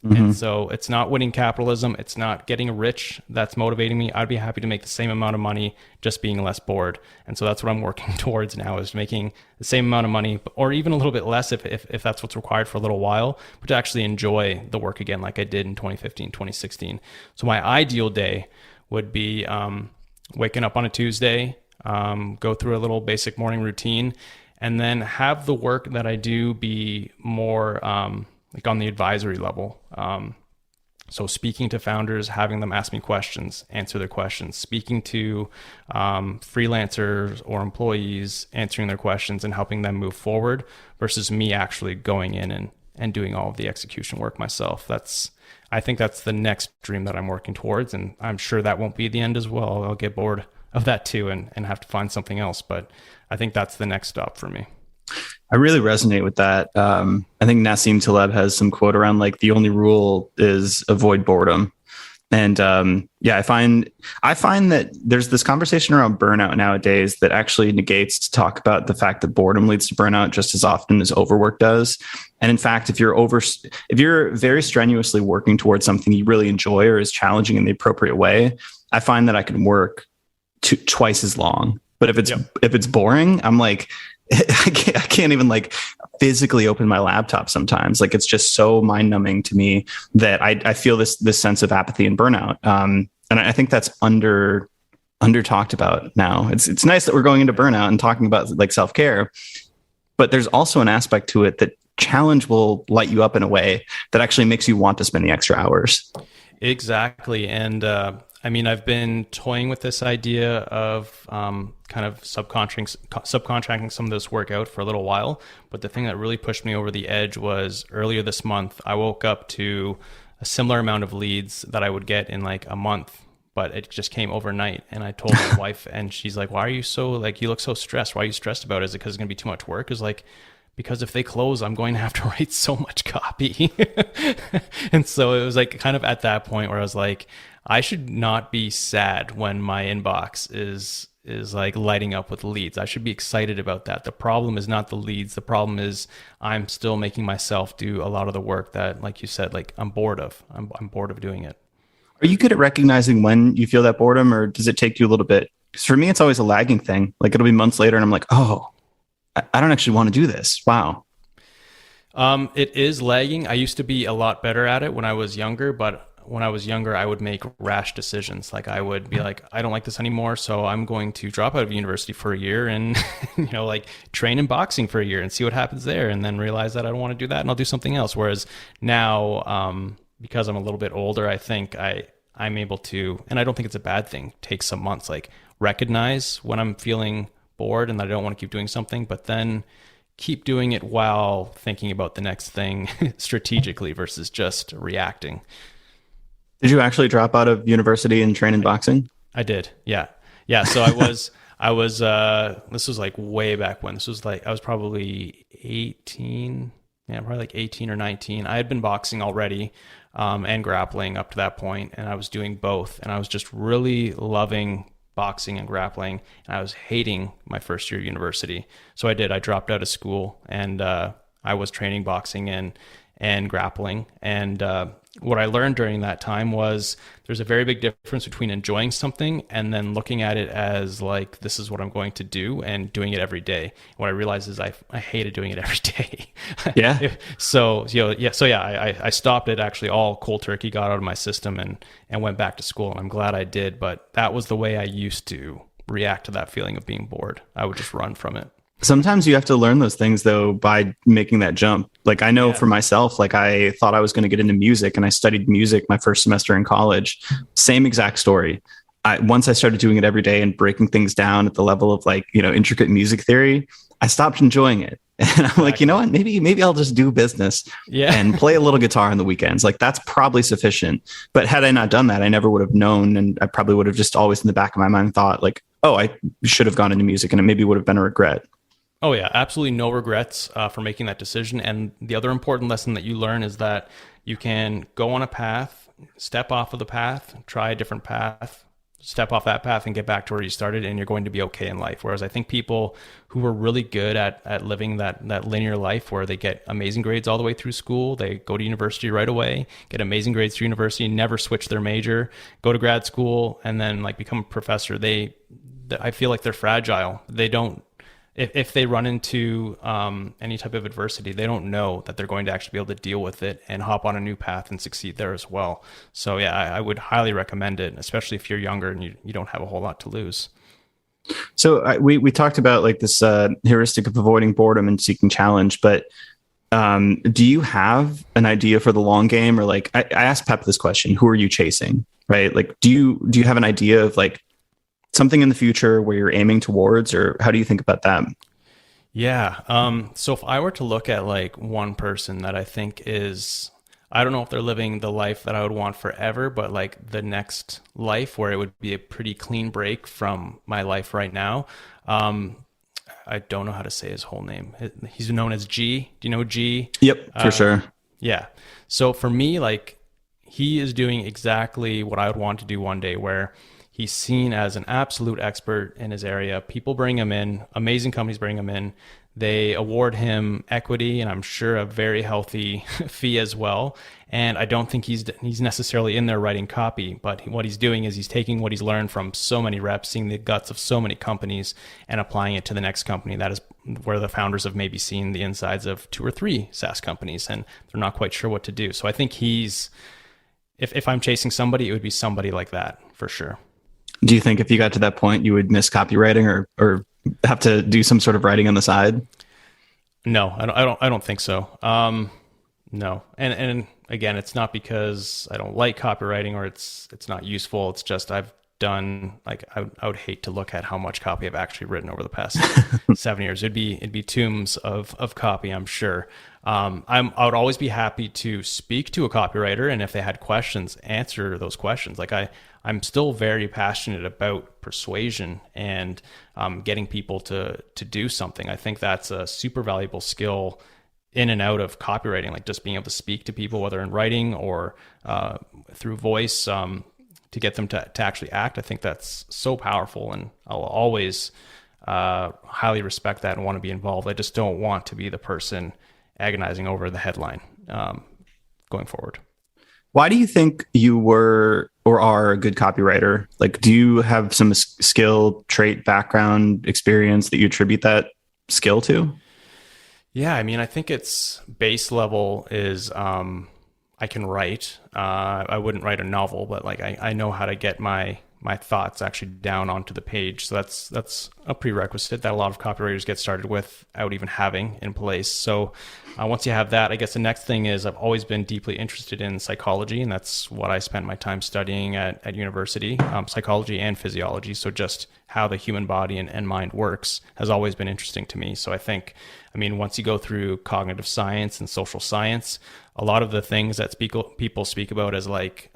And so it's not winning capitalism. It's not getting rich that's motivating me. I'd be happy to make the same amount of money, just being less bored. And so that's what I'm working towards now, is making the same amount of money, or even a little bit less if that's what's required for a little while, but to actually enjoy the work again, like I did in 2015, 2016. So my ideal day would be waking up on a Tuesday, go through a little basic morning routine, and then have the work that I do be more like on the advisory level. So speaking to founders, having them ask me questions, answer their questions, speaking to freelancers or employees, answering their questions and helping them move forward, versus me actually going in and doing all of the execution work myself. I think that's the next dream that I'm working towards. And I'm sure that won't be the end as well. I'll get bored of that too and have to find something else. But I think that's the next stop for me. I really resonate with that. I think Nassim Taleb has some quote around like the only rule is avoid boredom. And yeah, I find that there's this conversation around burnout nowadays that actually negates to talk about the fact that boredom leads to burnout just as often as overwork does. And in fact, if you're very strenuously working towards something you really enjoy or is challenging in the appropriate way, I find that I can work twice as long. But if it's boring, I'm like, I can't even like physically open my laptop sometimes. Like it's just so mind numbing to me that I feel this sense of apathy and burnout. And I think that's under talked about now. It's nice that we're going into burnout and talking about like self-care, but there's also an aspect to it that challenge will light you up in a way that actually makes you want to spend the extra hours. Exactly. And I mean, I've been toying with this idea of kind of subcontracting some of this work out for a little while. But the thing that really pushed me over the edge was earlier this month, I woke up to a similar amount of leads that I would get in like a month, but it just came overnight. And I told my wife, and she's like, why are you so, like, you look so stressed? Why are you stressed about it? Is it because it's going to be too much work? Is like, because if they close, I'm going to have to write so much copy. And so it was like kind of at that point where I was like, I should not be sad when my inbox is like lighting up with leads. I should be excited about that. The problem is not the leads. The problem is I'm still making myself do a lot of the work that, like you said, like I'm bored of. I'm bored of doing it. Are you good at recognizing when you feel that boredom, or does it take you a little bit? Because for me, it's always a lagging thing. Like it'll be months later and I'm like, oh, I don't actually want to do this. Wow. It is lagging. I used to be a lot better at it when I was younger, but when I was younger, I would make rash decisions. Like I would be like, I don't like this anymore, so I'm going to drop out of university for a year and, like train in boxing for a year and see what happens there, and then realize that I don't want to do that and I'll do something else. Whereas now, because I'm a little bit older, I think I'm able to, and I don't think it's a bad thing, take some months, like recognize when I'm feeling bored and that I don't want to keep doing something, but then keep doing it while thinking about the next thing strategically versus just reacting. Did you actually drop out of university and train in boxing? I did. Yeah. So I was, this was like way back when. This was like, I was probably 18. Yeah, probably like 18 or 19. I had been boxing already, and grappling up to that point, and I was doing both. And I was just really loving boxing and grappling, and I was hating my first year of university. So I dropped out of school, and I was training boxing and grappling. And what I learned during that time was there's a very big difference between enjoying something and then looking at it as like, this is what I'm going to do, and doing it every day. What I realized is I hated doing it every day. Yeah. I stopped it actually all cold turkey, got out of my system and went back to school. And I'm glad I did, but that was the way I used to react to that feeling of being bored. I would just run from it. Sometimes you have to learn those things though by making that jump. Like I know for myself, like I thought I was going to get into music and I studied music my first semester in college. Same exact story. Once I started doing it every day and breaking things down at the level of like, intricate music theory, I stopped enjoying it. And I'm like, you know what, maybe I'll just do business and play a little guitar on the weekends. Like that's probably sufficient. But had I not done that, I never would have known. And I probably would have just always in the back of my mind thought like, oh, I should have gone into music, and it maybe would have been a regret. Oh yeah, absolutely no regrets for making that decision. And the other important lesson that you learn is that you can go on a path, step off of the path, try a different path, step off that path and get back to where you started, and you're going to be okay in life. Whereas I think people who are really good at living that linear life where they get amazing grades all the way through school, they go to university right away, get amazing grades through university, never switch their major, go to grad school, and then like become a professor, I feel like they're fragile. They don't, if they run into any type of adversity, they don't know that they're going to actually be able to deal with it and hop on a new path and succeed there as well. So yeah, I would highly recommend it, especially if you're younger and you don't have a whole lot to lose. So we talked about like this heuristic of avoiding boredom and seeking challenge, but do you have an idea for the long game? Or like I asked Pep this question, who are you chasing, right? Like, do you have an idea of like something in the future where you're aiming towards, or how do you think about that? Yeah. So if I were to look at like one person that I think is, I don't know if they're living the life that I would want forever, but like the next life where it would be a pretty clean break from my life right now. I don't know how to say his whole name. He's known as G. Do you know G? Yep, for sure. Yeah. So for me, like, he is doing exactly what I would want to do one day, where he's seen as an absolute expert in his area. People bring him in, amazing companies bring him in. They award him equity, and I'm sure a very healthy fee as well. And I don't think he's necessarily in there writing copy, but what he's doing is he's taking what he's learned from so many reps, seeing the guts of so many companies, and applying it to the next company. That is where the founders have maybe seen the insides of 2 or 3 SaaS companies, and they're not quite sure what to do. So I think if I'm chasing somebody, it would be somebody like that for sure. Do you think if you got to that point, you would miss copywriting or have to do some sort of writing on the side? No, I don't think so. No. And again, it's not because I don't like copywriting or it's not useful. It's just I've done, like, I would hate to look at how much copy I've actually written over the past 7 years. It'd be tombs of copy, I'm sure. I would always be happy to speak to a copywriter, and if they had questions, answer those questions. Like I'm still very passionate about persuasion and getting people to do something. I think that's a super valuable skill in and out of copywriting, like just being able to speak to people, whether in writing or through voice, to get them to actually act. I think that's so powerful, and I'll always highly respect that and want to be involved. I just don't want to be the person agonizing over the headline going forward. Why do you think you were or are a good copywriter? Like, do you have some skill, trait, background, experience that you attribute that skill to? Yeah, I mean, I think it's base level is I can write. I wouldn't write a novel, but like I know how to get my thoughts actually down onto the page. So that's a prerequisite that a lot of copywriters get started without even having in place. So once you have that, I guess the next thing is I've always been deeply interested in psychology, and that's what I spent my time studying at university, psychology and physiology. So just how the human body and mind works has always been interesting to me. So I think, I mean, once you go through cognitive science and social science, a lot of the things that people speak about as like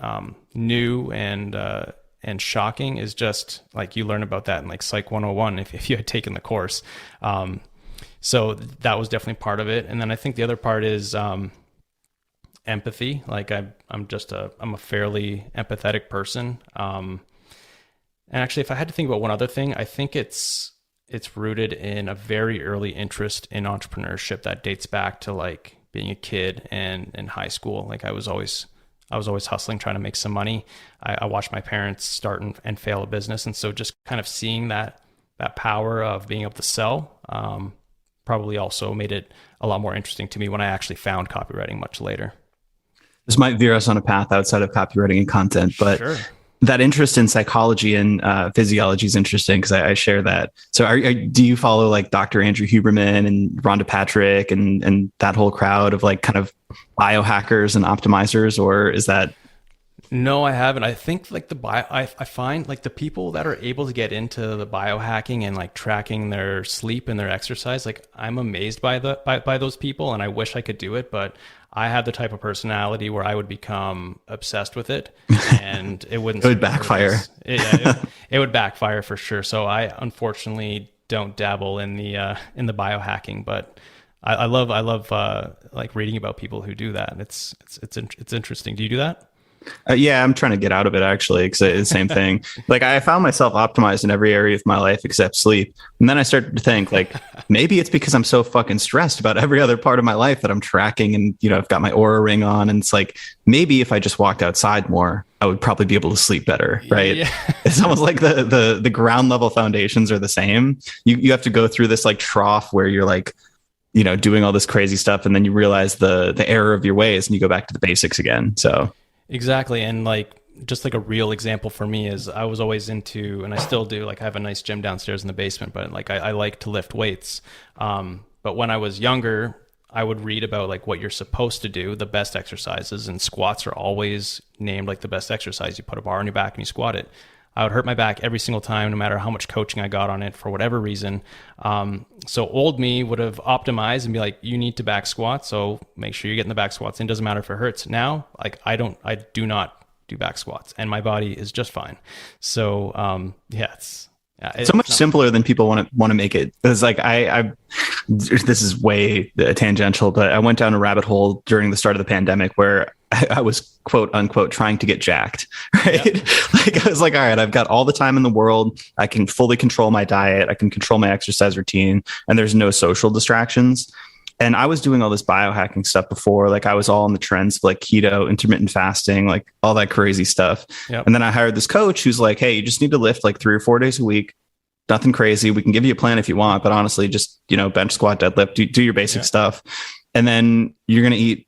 new and shocking is just like you learn about that in like Psych 101 if you had taken the course. So that was definitely part of it. And then I think the other part is empathy. Like I'm a fairly empathetic person. And actually, if I had to think about one other thing, I think it's rooted in a very early interest in entrepreneurship that dates back to like being a kid and in high school. Like I was always hustling, trying to make some money. I watched my parents start and fail a business. And so just kind of seeing that power of being able to sell probably also made it a lot more interesting to me when I actually found copywriting much later. This might veer us on a path outside of copywriting and content, but sure. That interest in psychology and physiology is interesting because I share that. So do you follow like Dr. Andrew Huberman and Rhonda Patrick and that whole crowd of like kind of biohackers and optimizers, or is that? No, I haven't. I think like I find like the people that are able to get into the biohacking and like tracking their sleep and their exercise, like I'm amazed by those people, and I wish I could do it, but I have the type of personality where I would become obsessed with it, and it wouldn't. It would backfire. It would backfire for sure. So I unfortunately don't dabble in the biohacking, but I love like reading about people who do that. It's interesting. Do you do that? Yeah, I'm trying to get out of it actually, because it's the same thing. Like I found myself optimized in every area of my life except sleep. And then I started to think like, maybe it's because I'm so fucking stressed about every other part of my life that I'm tracking, and, you know, I've got my Aura ring on, and it's like, maybe if I just walked outside more, I would probably be able to sleep better. Right. Yeah. It's almost like the ground level foundations are the same. You have to go through this like trough where you're like, you know, doing all this crazy stuff, and then you realize the error of your ways and you go back to the basics again. So exactly. And like, just like a real example for me is I was always into, and I still do, like I have a nice gym downstairs in the basement, but like I like to lift weights. But when I was younger, I would read about like what you're supposed to do, the best exercises, and squats are always named like the best exercise. You put a bar on your back and you squat it. I would hurt my back every single time, no matter how much coaching I got on it for whatever reason. So old me would have optimized and be like, you need to back squat. So make sure you're getting the back squats in. Doesn't matter if it hurts. Now, like I do not do back squats, and my body is just fine. So it's so much simpler than people want to make it. It's like this is way tangential, but I went down a rabbit hole during the start of the pandemic where I was quote unquote trying to get jacked, right? Yeah. Like I was like, all right, I've got all the time in the world. I can fully control my diet. I can control my exercise routine, and there's no social distractions. And I was doing all this biohacking stuff before. Like I was all on the trends of like keto, intermittent fasting, like all that crazy stuff. Yep. And then I hired this coach who's like, hey, you just need to lift like 3 or 4 days a week. Nothing crazy. We can give you a plan if you want, but honestly, just, bench, squat, deadlift, do your basic stuff. And then you're going to eat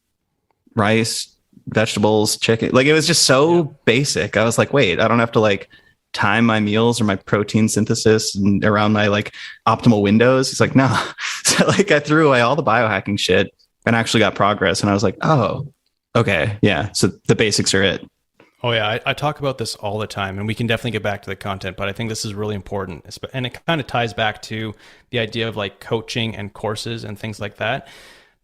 rice, vegetables, chicken. Like it was just so basic. I was like, wait, I don't have to like time my meals or my protein synthesis and around my like optimal windows. He's like, no. So like I threw away all the biohacking shit and actually got progress. And I was like, oh, okay. Yeah. So the basics are it. Oh yeah. I talk about this all the time, and we can definitely get back to the content, but I think this is really important. And it kind of ties back to the idea of like coaching and courses and things like that.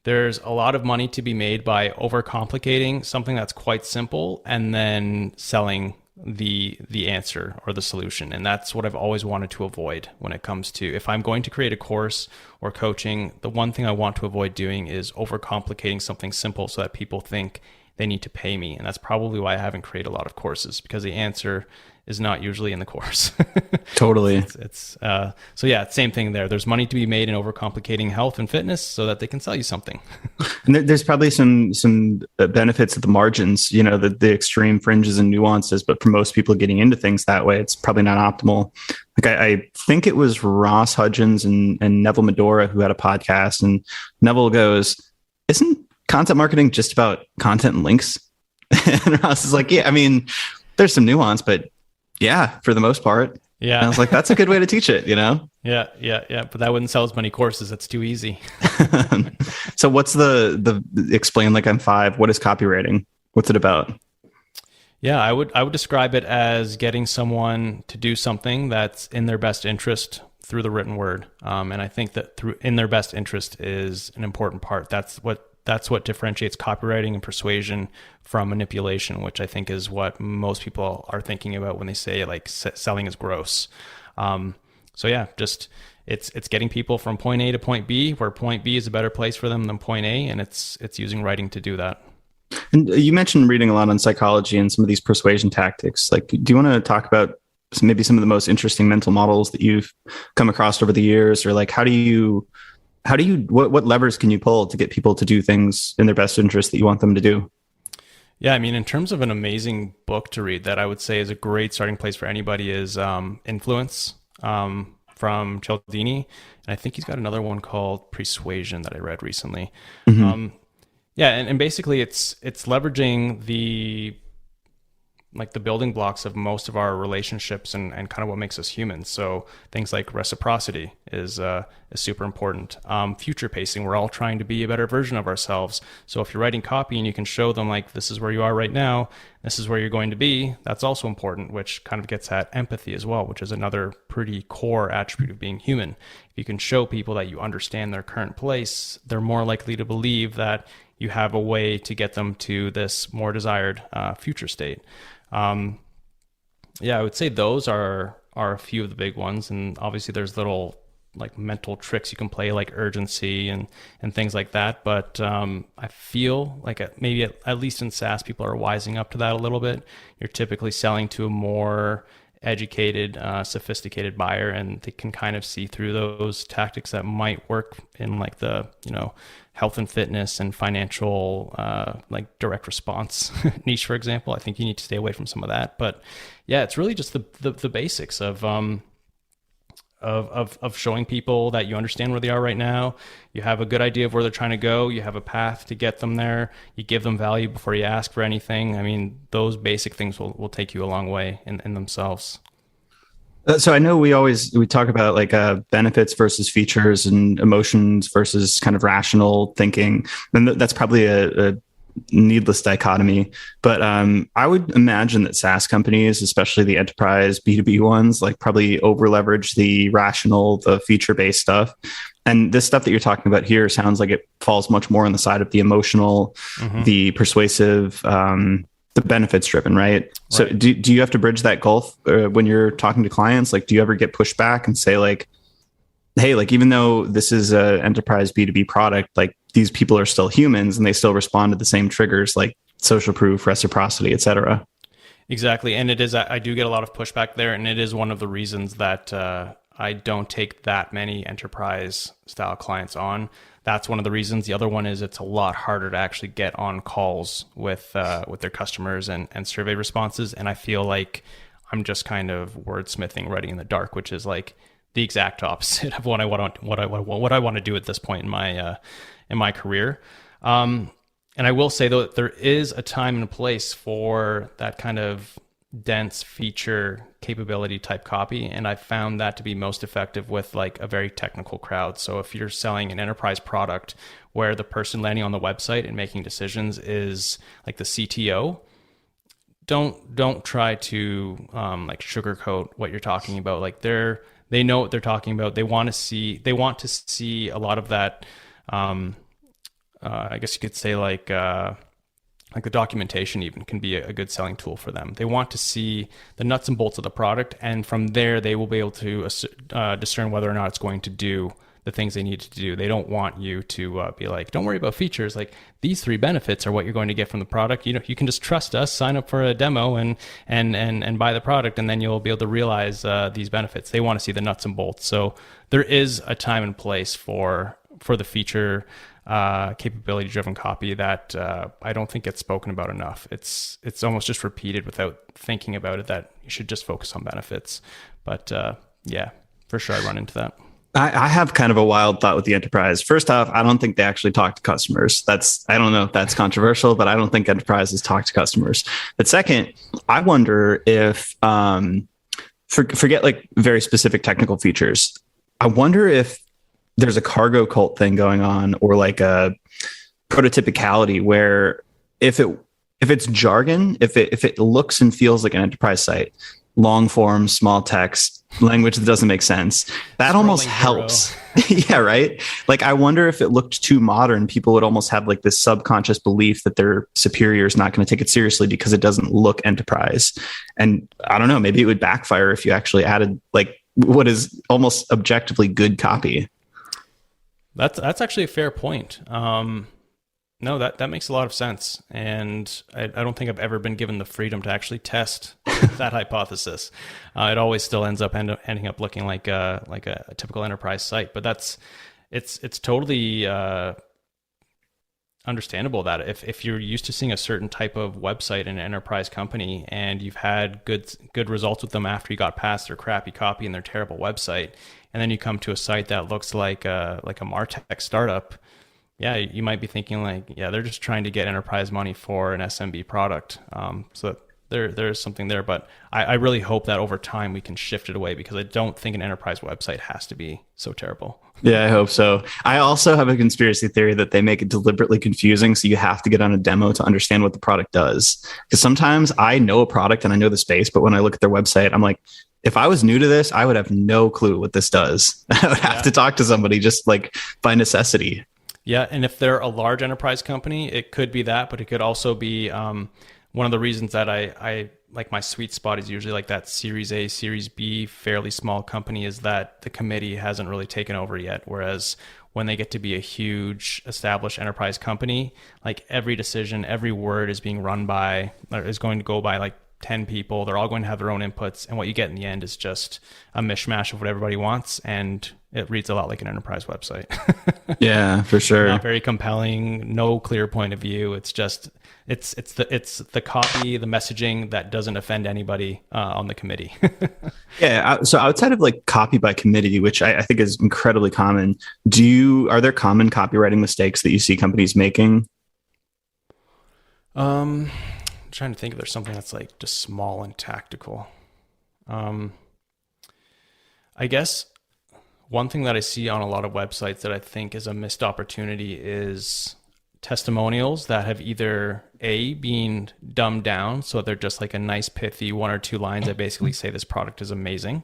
There's a lot of money to be made by overcomplicating something that's quite simple and then selling the answer or the solution. And that's what I've always wanted to avoid when it comes to, if I'm going to create a course or coaching, the one thing I want to avoid doing is overcomplicating something simple so that people think they need to pay me. And that's probably why I haven't created a lot of courses, because the answer is not usually in the course. Totally. So yeah, same thing there. There's money to be made in overcomplicating health and fitness so that they can sell you something. And there's probably some benefits at the margins, the extreme fringes and nuances, but for most people getting into things that way, it's probably not optimal. Like I think it was Ross Hudgens and Neville Medora who had a podcast, and Neville goes, isn't content marketing just about content and links? And Ross is like, yeah, I mean, there's some nuance, but yeah, for the most part. Yeah. And I was like, that's a good way to teach it, Yeah. But that wouldn't sell as many courses. That's too easy. So what's the explain like I'm 5, what is copywriting? What's it about? Yeah, I would describe it as getting someone to do something that's in their best interest through the written word. And I think that in their best interest is an important part. That's what differentiates copywriting and persuasion from manipulation, which I think is what most people are thinking about when they say like selling is gross. So yeah, just it's getting people from point A to point B, where point B is a better place for them than point A, and it's using writing to do that. And you mentioned reading a lot on psychology and some of these persuasion tactics. Like, do you want to talk about maybe some of the most interesting mental models that you've come across over the years, or like what levers can you pull to get people to do things in their best interest that you want them to do? Yeah, I mean, in terms of an amazing book to read that I would say is a great starting place for anybody is Influence from Cialdini. And I think he's got another one called Persuasion that I read recently. Mm-hmm. And basically it's leveraging the building blocks of most of our relationships and kind of what makes us humans. So things like reciprocity is super important. Future pacing, we're all trying to be a better version of ourselves. So if you're writing copy and you can show them like, this is where you are right now, this is where you're going to be, that's also important, which kind of gets at empathy as well, which is another pretty core attribute of being human. If you can show people that you understand their current place, they're more likely to believe that you have a way to get them to this more desired future state. I would say those are a few of the big ones. And obviously there's little like mental tricks you can play, like urgency and things like that. But I feel like maybe at least in SaaS, people are wising up to that a little bit. You're typically selling to a more educated, sophisticated buyer, and they can kind of see through those tactics that might work in like the, health and fitness and financial, like direct response niche, for example. I think you need to stay away from some of that. But yeah, it's really just the basics of showing people that you understand where they are right now. You have a good idea of where they're trying to go. You have a path to get them there. You give them value before you ask for anything. I mean, those basic things will take you a long way in themselves. So I know we talk about like benefits versus features and emotions versus kind of rational thinking. And that's probably a needless dichotomy. But I would imagine that SaaS companies, especially the enterprise B2B ones, like probably over leverage the rational, the feature-based stuff. And this stuff that you're talking about here sounds like it falls much more on the side of the emotional, the persuasive, the benefits driven, right? So do you have to bridge that gulf when you're talking to clients? Like, do you ever get pushed back and say like, hey, like, even though this is a enterprise B2B product, like these people are still humans and they still respond to the same triggers like social proof, reciprocity, etc. Exactly. And it is, I do get a lot of pushback there. And it is one of the reasons that I don't take that many enterprise style clients on. That's one of the reasons. The other one is it's a lot harder to actually get on calls with their customers and survey responses. And I feel like I'm just kind of wordsmithing, writing in the dark, which is like the exact opposite of what I want to do at this point in my career. And I will say, though, that there is a time and a place for that kind of dense feature capability type copy. And I found that to be most effective with like a very technical crowd. So if you're selling an enterprise product where the person landing on the website and making decisions is like the CTO, don't try to like sugarcoat what you're talking about. Like they know what they're talking about. They want to see a lot of that. I guess you could say like the documentation even can be a good selling tool for them. They want to see the nuts and bolts of the product, and from there they will be able to discern whether or not it's going to do the things they need to do. They don't want you to be like, don't worry about features. Like these 3 benefits are what you're going to get from the product. You know, you can just trust us, sign up for a demo and buy the product, and then you'll be able to realize these benefits. They want to see the nuts and bolts. So there is a time and place for the feature capability driven copy that I don't think gets spoken about enough. It's almost just repeated without thinking about it, that you should just focus on benefits. But yeah, for sure I run into that. I have kind of a wild thought with the enterprise. First off, I don't think they actually talk to customers. I don't know if that's controversial, but I don't think enterprises talk to customers. But second, I wonder if, forget like very specific technical features. I wonder if there's a cargo cult thing going on, or like a prototypicality where if it's jargon, if it looks and feels like an enterprise site, long form, small text, language that doesn't make sense, that almost helps. Yeah, right. Like I wonder if it looked too modern, people would almost have like this subconscious belief that their superior is not going to take it seriously because it doesn't look enterprise. And I don't know, maybe it would backfire if you actually added like what is almost objectively good copy. That's actually a fair point. No, that makes a lot of sense. And I don't think I've ever been given the freedom to actually test that hypothesis. It always still ends up ending up looking like a typical enterprise site. But it's totally understandable that if you're used to seeing a certain type of website in an enterprise company and you've had good results with them after you got past their crappy copy and their terrible website, and then you come to a site that looks like a MarTech startup, yeah, you might be thinking like, yeah, they're just trying to get enterprise money for an SMB product. So there's something there, but I really hope that over time we can shift it away, because I don't think an enterprise website has to be so terrible. Yeah, I hope so. I also have a conspiracy theory that they make it deliberately confusing, so you have to get on a demo to understand what the product does. Because sometimes I know a product and I know the space, but when I look at their website, I'm like, if I was new to this, I would have no clue what this does. I would have to talk to somebody just like by necessity. Yeah, and if they're a large enterprise company, it could be that, but it could also be one of the reasons that I like my sweet spot is usually like that Series A, Series B, fairly small company, is that the committee hasn't really taken over yet. Whereas when they get to be a huge established enterprise company, like every decision, every word is being run by, or is going to go by like 10 people. They're all going to have their own inputs. And what you get in the end is just a mishmash of what everybody wants. And it reads a lot like an enterprise website. Yeah, for sure. Not very compelling, no clear point of view. It's just, it's the copy, the messaging that doesn't offend anybody on the committee. Yeah. So outside of like copy by committee, which I think is incredibly common, are there common copywriting mistakes that you see companies making? I'm trying to think if there's something that's like just small and tactical. I guess one thing that I see on a lot of websites that I think is a missed opportunity is testimonials that have either been dumbed down, so they're just like a nice pithy 1 or 2 lines that basically say this product is amazing.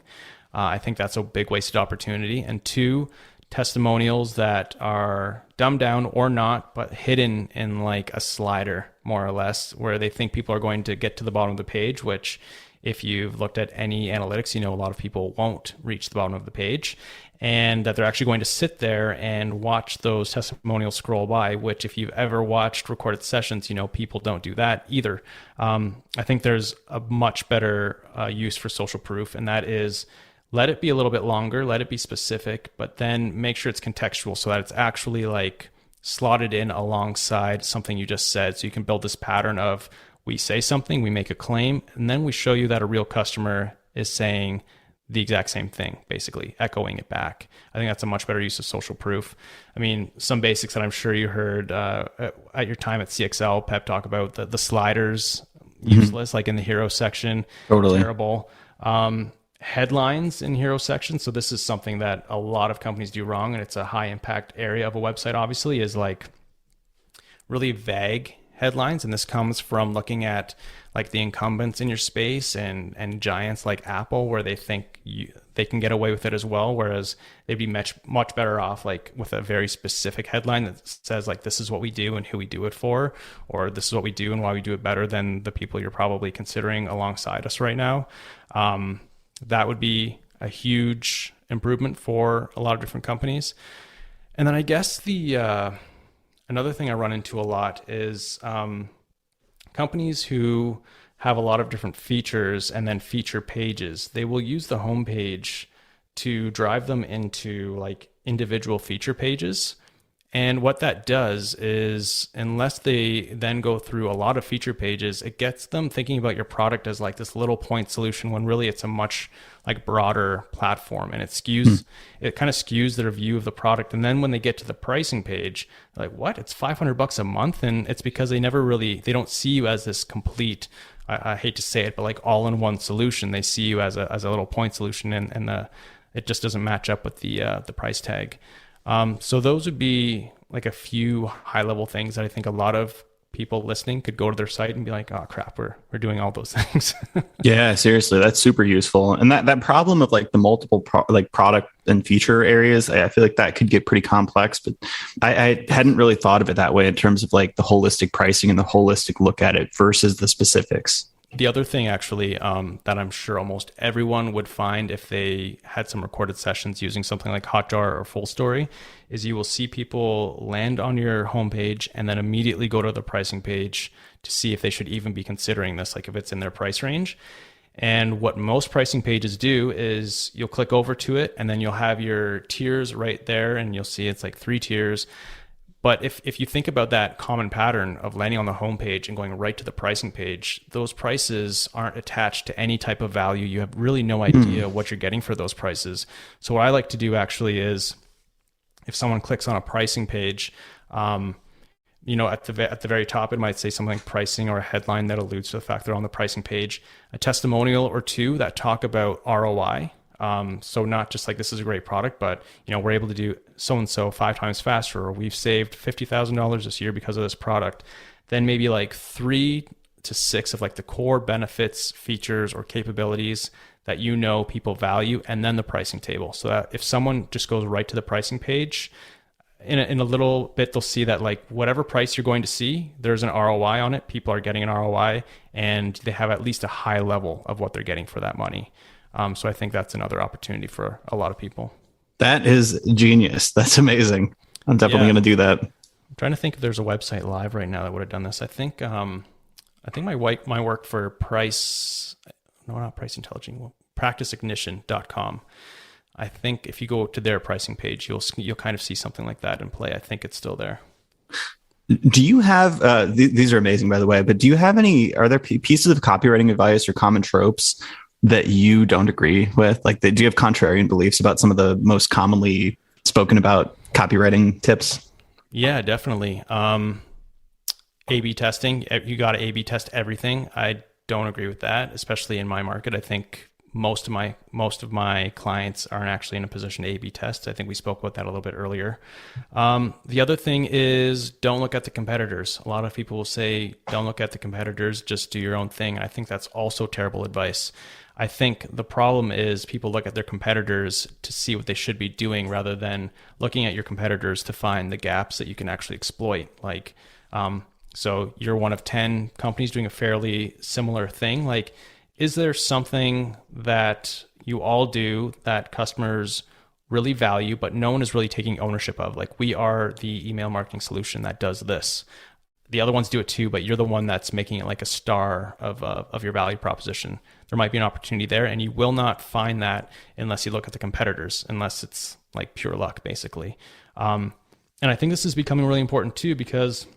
I think that's a big wasted opportunity. And 2, testimonials that are dumbed down or not, but hidden in like a slider, more or less, where they think people are going to get to the bottom of the page, which if you've looked at any analytics, you know a lot of people won't reach the bottom of the page, and that they're actually going to sit there and watch those testimonials scroll by, which if you've ever watched recorded sessions, you know people don't do that either. I think there's a much better use for social proof, and that is let it be a little bit longer, let it be specific, but then make sure it's contextual so that it's actually like slotted in alongside something you just said. So you can build this pattern of we say something, we make a claim, and then we show you that a real customer is saying the exact same thing, basically echoing it back. I think that's a much better use of social proof. I mean, some basics that I'm sure you heard at your time at CXL, Pep, talk about the sliders, useless, like in the hero section, Totally. terrible. Headlines in hero section. So this is something that a lot of companies do wrong, and it's a high impact area of a website, obviously, is like really vague headlines. And this comes from looking at like the incumbents in your space and giants like Apple, where they think they can get away with it as well. Whereas they'd be much better off like with a very specific headline that says like, this is what we do and who we do it for, or this is what we do and why we do it better than the people you're probably considering alongside us right now. That would be a huge improvement for a lot of different companies. And then I guess another thing I run into a lot is companies who have a lot of different features and then feature pages. They will use the homepage to drive them into like individual feature pages. And what that does is, unless they then go through a lot of feature pages, it gets them thinking about your product as like this little point solution when really it's a much like broader platform, and it kind of skews their view of the product. And then when they get to the pricing page, they're like, what? It's $500 a month. And it's because they don't see you as this complete, I hate to say it, but like all-in-one solution. They see you as a little point solution, and it just doesn't match up with the price tag. So those would be like a few high level things that I think a lot of people listening could go to their site and be like, oh crap, we're doing all those things. Yeah, seriously, that's super useful. And that problem of like the multiple product and feature areas, I feel like that could get pretty complex, but I hadn't really thought of it that way in terms of like the holistic pricing and the holistic look at it versus the specifics. The other thing actually that I'm sure almost everyone would find if they had some recorded sessions using something like Hotjar or Full Story is you will see people land on your homepage and then immediately go to the pricing page to see if they should even be considering this, like if it's in their price range. And what most pricing pages do is you'll click over to it and then you'll have your tiers right there, and you'll see it's like 3 tiers. But if you think about that common pattern of landing on the homepage and going right to the pricing page, those prices aren't attached to any type of value. You have really no idea what you're getting for those prices. So what I like to do actually is, if someone clicks on a pricing page, at the very top, it might say something like pricing or a headline that alludes to the fact they're on the pricing page, a testimonial or two that talk about ROI. So not just like this is a great product, but we're able to do so-and-so 5 times faster, or we've saved $50,000 this year because of this product. Then maybe like 3 to 6 of like the core benefits, features, or capabilities that people value, and then the pricing table. So that if someone just goes right to the pricing page, in a little bit, they'll see that like whatever price you're going to see, there's an ROI on it. People are getting an ROI, and they have at least a high level of what they're getting for that money. So I think that's another opportunity for a lot of people. That is genius. That's amazing. I'm definitely going to do that. I'm trying to think if there's a website live right now that would have done this. I think my work for practiceignition.com. I think if you go to their pricing page, you'll kind of see something like that in play. I think it's still there. Do you have, these are amazing, by the way, but are there pieces of copywriting advice or common tropes that you don't agree with? Like, do you have contrarian beliefs about some of the most commonly spoken about copywriting tips? Yeah, definitely. A/B testing. You got to A/B test everything. I don't agree with that, especially in my market. I think most of my clients aren't actually in a position to A/B test. I think we spoke about that a little bit earlier. The other thing is, don't look at the competitors. A lot of people will say, don't look at the competitors, just do your own thing. I think that's also terrible advice. I think the problem is people look at their competitors to see what they should be doing rather than looking at your competitors to find the gaps that you can actually exploit. Like, so you're one of 10 companies doing a fairly similar thing. Like, is there something that you all do that customers really value, but no one is really taking ownership of? Like, we are the email marketing solution that does this. The other ones do it too, but you're the one that's making it like a star of your value proposition. There might be an opportunity there, and you will not find that unless you look at the competitors, unless it's like pure luck, basically. And I think this is becoming really important too, because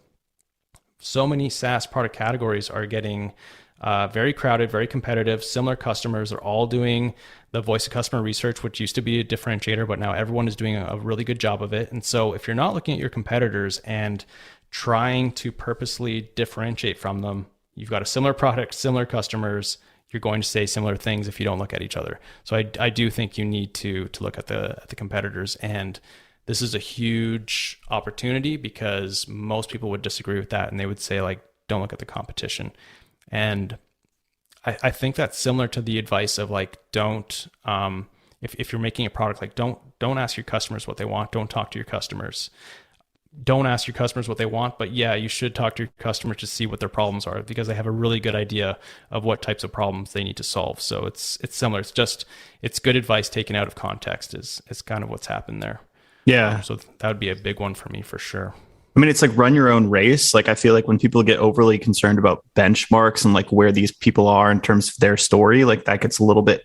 so many SaaS product categories are getting very crowded, very competitive. Similar customers are all doing the voice of customer research, which used to be a differentiator, but now everyone is doing a really good job of it. And so if you're not looking at your competitors and trying to purposely differentiate from them, you've got a similar product, similar customers, you're going to say similar things if you don't look at each other. So I do think you need to look at the competitors, and this is a huge opportunity because most people would disagree with that, and they would say, like, don't look at the competition. And I think that's similar to the advice of, like, don't if you're making a product, like, don't ask your customers what they want, don't talk to your customers. Don't ask your customers what they want, but yeah, you should talk to your customers to see what their problems are, because they have a really good idea of what types of problems they need to solve. So it's similar. It's good advice taken out of context is kind of what's happened there. Yeah. So that would be a big one for me for sure. I mean, it's like run your own race. Like, I feel like when people get overly concerned about benchmarks and like where these people are in terms of their story, like that gets a little bit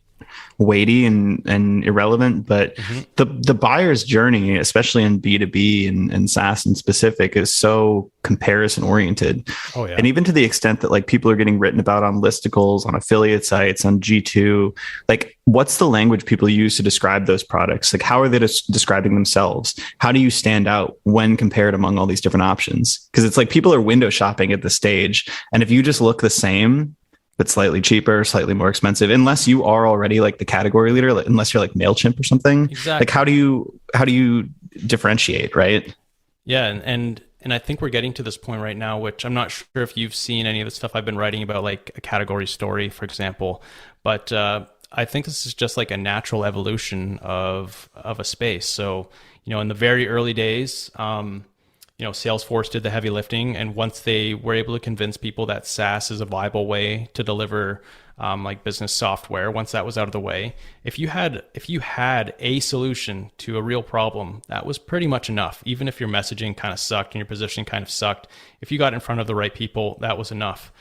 weighty and irrelevant. But the buyer's journey, especially in B2B and SaaS in specific, is so comparison oriented. Oh, yeah. And even to the extent that like people are getting written about on listicles, on affiliate sites, on G2, like, what's the language people use to describe those products? Like, how are they describing themselves? How do you stand out when compared among all these different options? Because it's like people are window shopping at this stage. And if you just look the same, but slightly cheaper, slightly more expensive, unless you are already like the category leader, like, unless you're like MailChimp or something. Exactly. Like, how do you differentiate, right? Yeah. And I think we're getting to this point right now, which I'm not sure if you've seen any of the stuff I've been writing about, like a category story, for example, but I think this is just like a natural evolution of a space. So, in the very early days, Salesforce did the heavy lifting, and once they were able to convince people that SaaS is a viable way to deliver like business software, once that was out of the way, if you had a solution to a real problem, that was pretty much enough. Even if your messaging kind of sucked and your positioning kind of sucked, if you got in front of the right people, that was enough.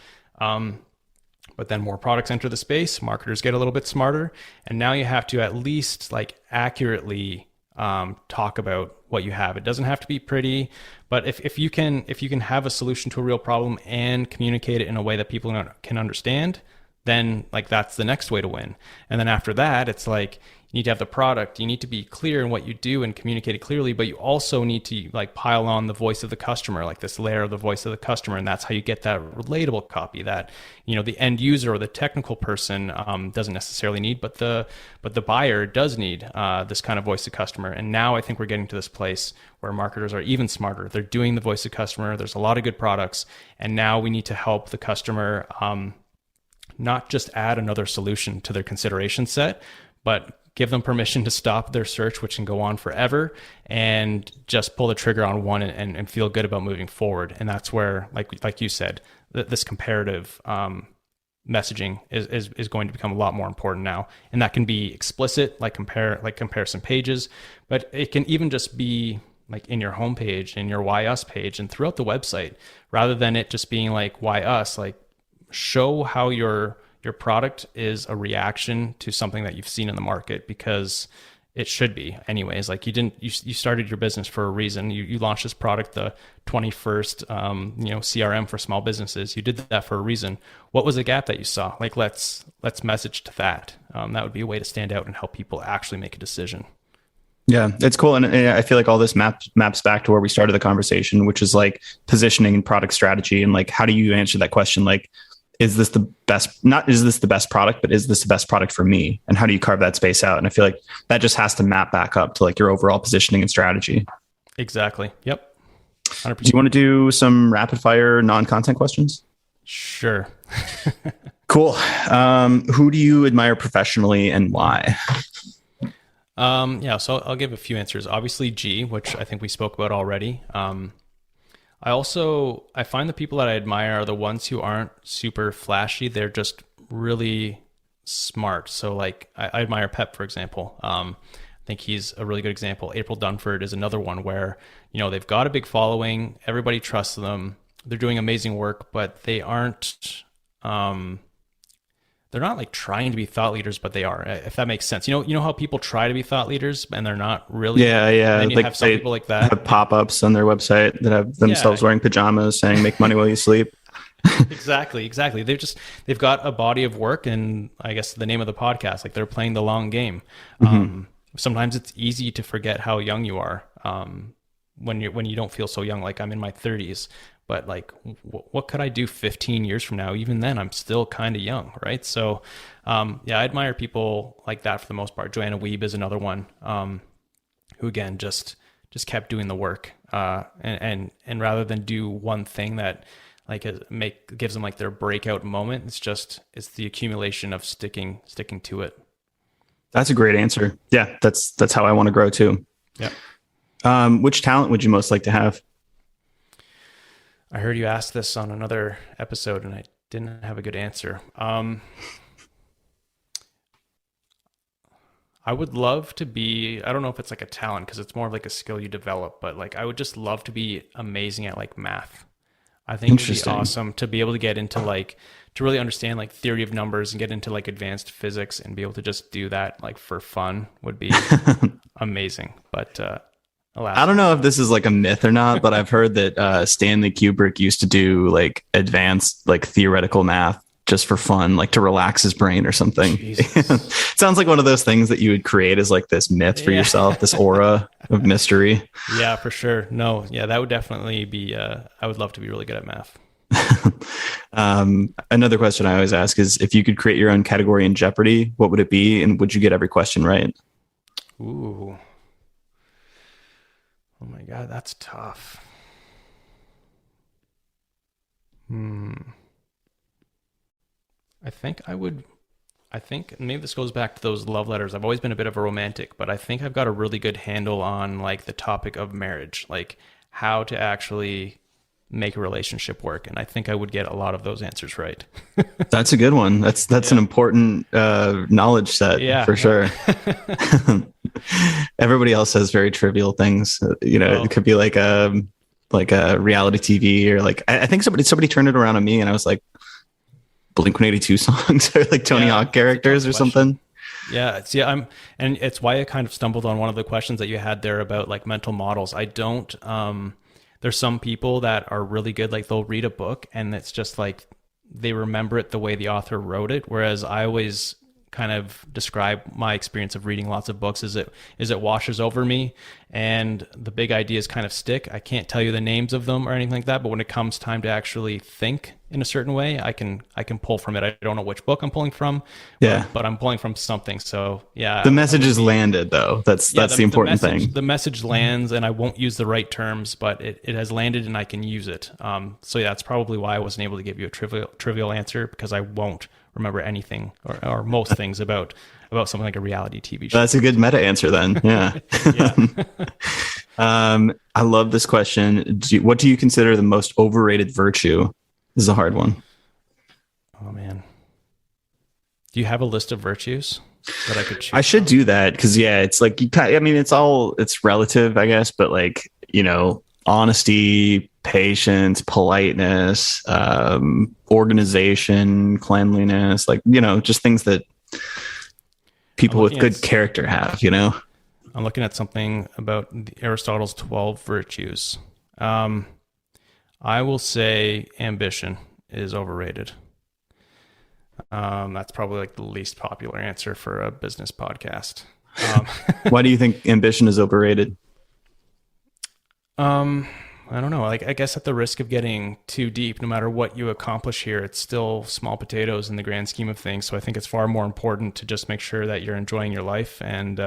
But then more products enter the space, marketers get a little bit smarter, and now you have to at least like accurately talk about what you have. It doesn't have to be pretty, but if you can have a solution to a real problem and communicate it in a way that people can understand, then like that's the next way to win. And then after that, it's like you need to have the product, you need to be clear in what you do and communicate it clearly, but you also need to like pile on the voice of the customer, like this layer of the voice of the customer. And that's how you get that relatable copy that, the end user or the technical person doesn't necessarily need, but the buyer does need this kind of voice of customer. And now I think we're getting to this place where marketers are even smarter. They're doing the voice of customer. There's a lot of good products. And now we need to help the customer not just add another solution to their consideration set, but give them permission to stop their search, which can go on forever, and just pull the trigger on one and feel good about moving forward. And that's where, like you said, this comparative messaging is going to become a lot more important now. And that can be explicit, like comparison pages, but it can even just be like in your homepage, in your Why Us page, and throughout the website, rather than it just being like Why Us. Like, show how your product is a reaction to something that you've seen in the market, because it should be anyways. Like, you started your business for a reason. You launched this product, the 21st CRM for small businesses. You did that for a reason. What was the gap that you saw? Like, let's message to that. That would be a way to stand out and help people actually make a decision. Yeah, it's cool. And I feel like all this maps back to where we started the conversation, which is like positioning and product strategy. And like, how do you answer that question? Like, is this the best product, but is this the best product for me? And how do you carve that space out? And I feel like that just has to map back up to like your overall positioning and strategy. Exactly. Yep. 100%. Do you want to do some rapid fire non-content questions? Sure. Cool. Who do you admire professionally and why? So I'll give a few answers. Obviously G, which I think we spoke about already. I find the people that I admire are the ones who aren't super flashy. They're just really smart. So like I admire Pep, for example. I think he's a really good example. April Dunford is another one where, they've got a big following. Everybody trusts them. They're doing amazing work, but they aren't, they're not like trying to be thought leaders, but they are, if that makes sense. You know how people try to be thought leaders and they're not really. Yeah. And then you Like have some people like that. Have pop-ups on their website that have themselves wearing pajamas saying "Make money while you sleep." Exactly. They've got a body of work, and I guess the name of the podcast, like they're playing the long game. Sometimes it's easy to forget how young you are when you don't feel so young. Like I'm in my 30s, but like what could I do 15 years from now? Even then, I'm still kind of young, right? So I admire people like that for the most part. Joanna Wiebe is another one who again just kept doing the work, and rather than do one thing that like gives them like their breakout moment, it's the accumulation of sticking to it. That's a great answer. Yeah, that's how I want to grow too. Yeah. Which talent would you most like to have? I heard you ask this on another episode and I didn't have a good answer. I would love to be, I don't know if it's like a talent because it's more of like a skill you develop, but like I would just love to be amazing at like math. I think it would be awesome to be able to get into like, to really understand like theory of numbers and get into like advanced physics and be able to just do that like for fun would be amazing. But alas. I don't know if this is like a myth or not, but I've heard that Stanley Kubrick used to do like advanced like theoretical math just for fun, like to relax his brain or something. Sounds like one of those things that you would create as like this myth for yourself, this aura of mystery. Yeah, for sure. No, yeah, that would definitely be, I would love to be really good at math. Another question I always ask is if you could create your own category in Jeopardy, what would it be? And would you get every question right? Ooh. Oh my God, that's tough. I think maybe this goes back to those love letters. I've always been a bit of a romantic, but I think I've got a really good handle on like the topic of marriage, like how to actually make a relationship work. And I think I would get a lot of those answers right. That's a good one. That's an important knowledge set for sure. Everybody else says very trivial things. It could be like a reality TV or like, I think somebody turned it around on me and I was like, Blink-182 songs or like Tony Hawk characters or something. Yeah. And it's why I kind of stumbled on one of the questions that you had there about like mental models. I don't, there's some people that are really good. Like they'll read a book and it's just like, they remember it the way the author wrote it. Whereas I always kind of describe my experience of reading lots of books is it washes over me and the big ideas kind of stick. I can't tell you the names of them or anything like that, but when it comes time to actually think in a certain way, I can pull from it. I don't know which book I'm pulling from, but I'm pulling from something. So yeah. The message is landed though. That's the important thing. The message lands and I won't use the right terms, but it has landed and I can use it. So yeah, that's probably why I wasn't able to give you a trivial answer because I won't remember anything or most things about something like a reality TV show. That's a good meta answer then. Yeah. I love this question. What do you consider the most overrated virtue? This is a hard one. Oh man. Do you have a list of virtues that I could choose? I should do that because it's like, it's relative, I guess, but like, honesty, patience, politeness, organization, cleanliness, like, just things that people with good character have, I'm looking at something about Aristotle's 12 virtues. I will say ambition is overrated. That's probably like the least popular answer for a business podcast. Why do you think ambition is overrated? I don't know. Like, I guess at the risk of getting too deep, no matter what you accomplish here, it's still small potatoes in the grand scheme of things. So I think it's far more important to just make sure that you're enjoying your life and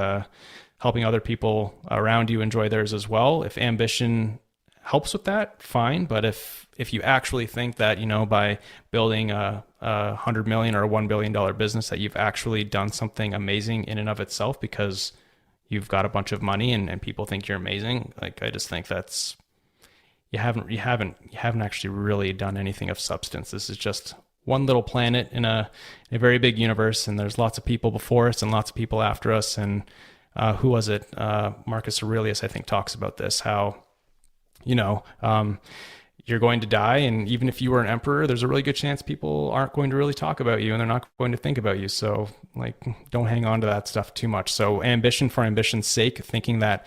helping other people around you enjoy theirs as well. If ambition helps with that, fine. But if you actually think that, by building a $100 million or a $1 billion business, that you've actually done something amazing in and of itself because you've got a bunch of money and people think you're amazing, like I just think that's you haven't actually really done anything of substance. This is just one little planet in a very big universe, and there's lots of people before us and lots of people after us. And who was it? Marcus Aurelius, I think, talks about this, how, you're going to die, and even if you were an emperor, there's a really good chance people aren't going to really talk about you, and they're not going to think about you. So don't hang on to that stuff too much. So ambition for ambition's sake, thinking that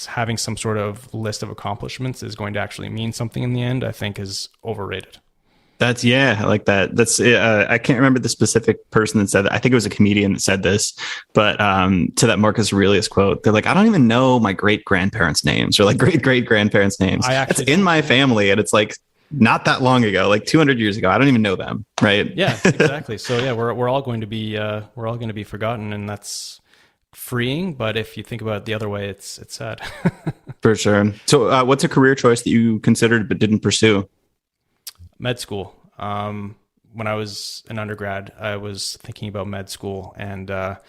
having some sort of list of accomplishments is going to actually mean something in the end, I think is overrated. I like that. That's I can't remember the specific person that said that. I think it was a comedian that said this, but to that Marcus Aurelius quote, they're like, I don't even know my great grandparents' names or like great great grandparents' names. It's in my family, and it's like not that long ago, like 200 years ago. I don't even know them, right? Yeah, exactly. So yeah, we're all going to be forgotten, and that's freeing. But if you think about it the other way, it's sad. For sure. So what's a career choice that you considered but didn't pursue? Med school. When I was an undergrad, I was thinking about med school, and that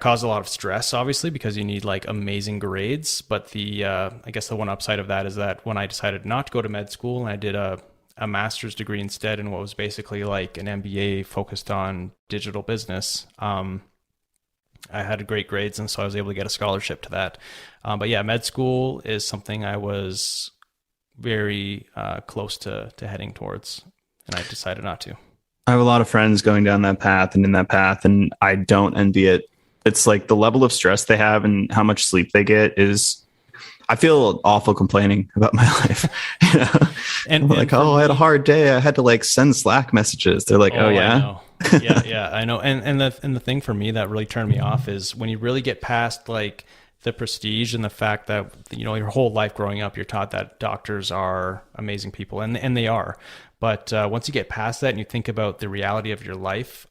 caused a lot of stress, obviously, because you need like amazing grades. But I guess the one upside of that is that when I decided not to go to med school and I did a master's degree instead in what was basically like an MBA focused on digital business, I had great grades, and so I was able to get a scholarship to that. But yeah, med school is something I was very close to heading towards, and I decided not to. I have a lot of friends going down that path and in that path, and I don't envy it. It's like the level of stress they have and how much sleep they get is, I feel awful complaining about my life. And like, I had a hard day. I had to like send Slack messages. They're like, oh yeah. Yeah, I know. And the thing for me that really turned me off is when you really get past like the prestige and the fact that, your whole life growing up, you're taught that doctors are amazing people, and they are. But once you get past that and you think about the reality of your life,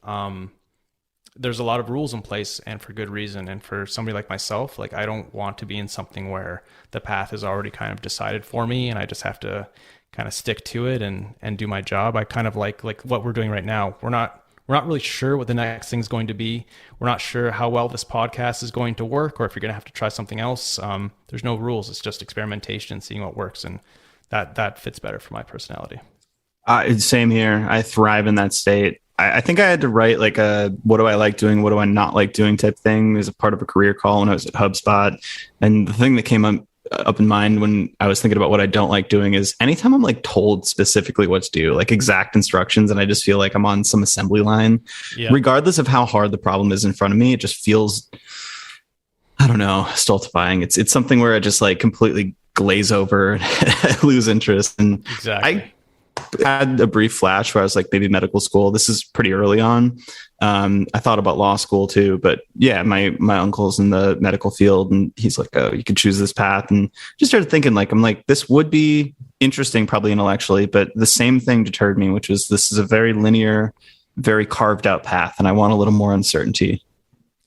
there's a lot of rules in place, and for good reason. And for somebody like myself, like I don't want to be in something where the path is already kind of decided for me and I just have to kind of stick to it and do my job. I kind of like what we're doing right now. We're not really sure what the next thing's going to be. We're not sure how well this podcast is going to work, or if you're going to have to try something else. There's no rules. It's just experimentation and seeing what works. And that fits better for my personality. Same here. I thrive in that state. I think I had to write like a, what do I like doing? What do I not like doing type thing as a part of a career call when I was at HubSpot. And the thing that came up in mind when I was thinking about what I don't like doing is anytime I'm like told specifically what to do, like exact instructions, and I just feel like I'm on some assembly line, regardless of how hard the problem is in front of me, it just feels, I don't know, stultifying. It's something where I just like completely glaze over and I lose interest. And exactly. I had a brief flash where I was like, maybe medical school. This is pretty early on. I thought about law school too, but yeah, my uncle's in the medical field, and he's like, oh, you could choose this path. And just started thinking I'm like, this would be interesting, probably intellectually, but the same thing deterred me, which was this is a very linear, very carved out path, and I want a little more uncertainty.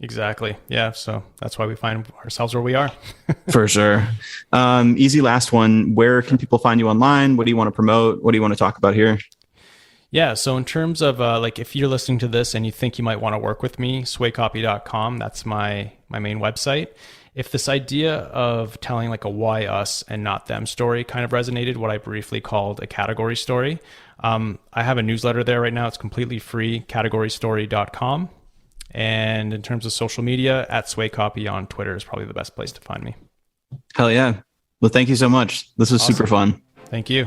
Exactly. Yeah. So that's why we find ourselves where we are. For sure. Easy last one. Where can people find you online? What do you want to promote? What do you want to talk about here? Yeah. So in terms of like, if you're listening to this and you think you might want to work with me, swaycopy.com, that's my main website. If this idea of telling like a why us and not them story kind of resonated, what I briefly called a category story, I have a newsletter there right now. It's completely free, categorystory.com. And in terms of social media, at SwayCopy on Twitter is probably the best place to find me. Hell yeah. Well, thank you so much. This was awesome. Super fun. Thank you.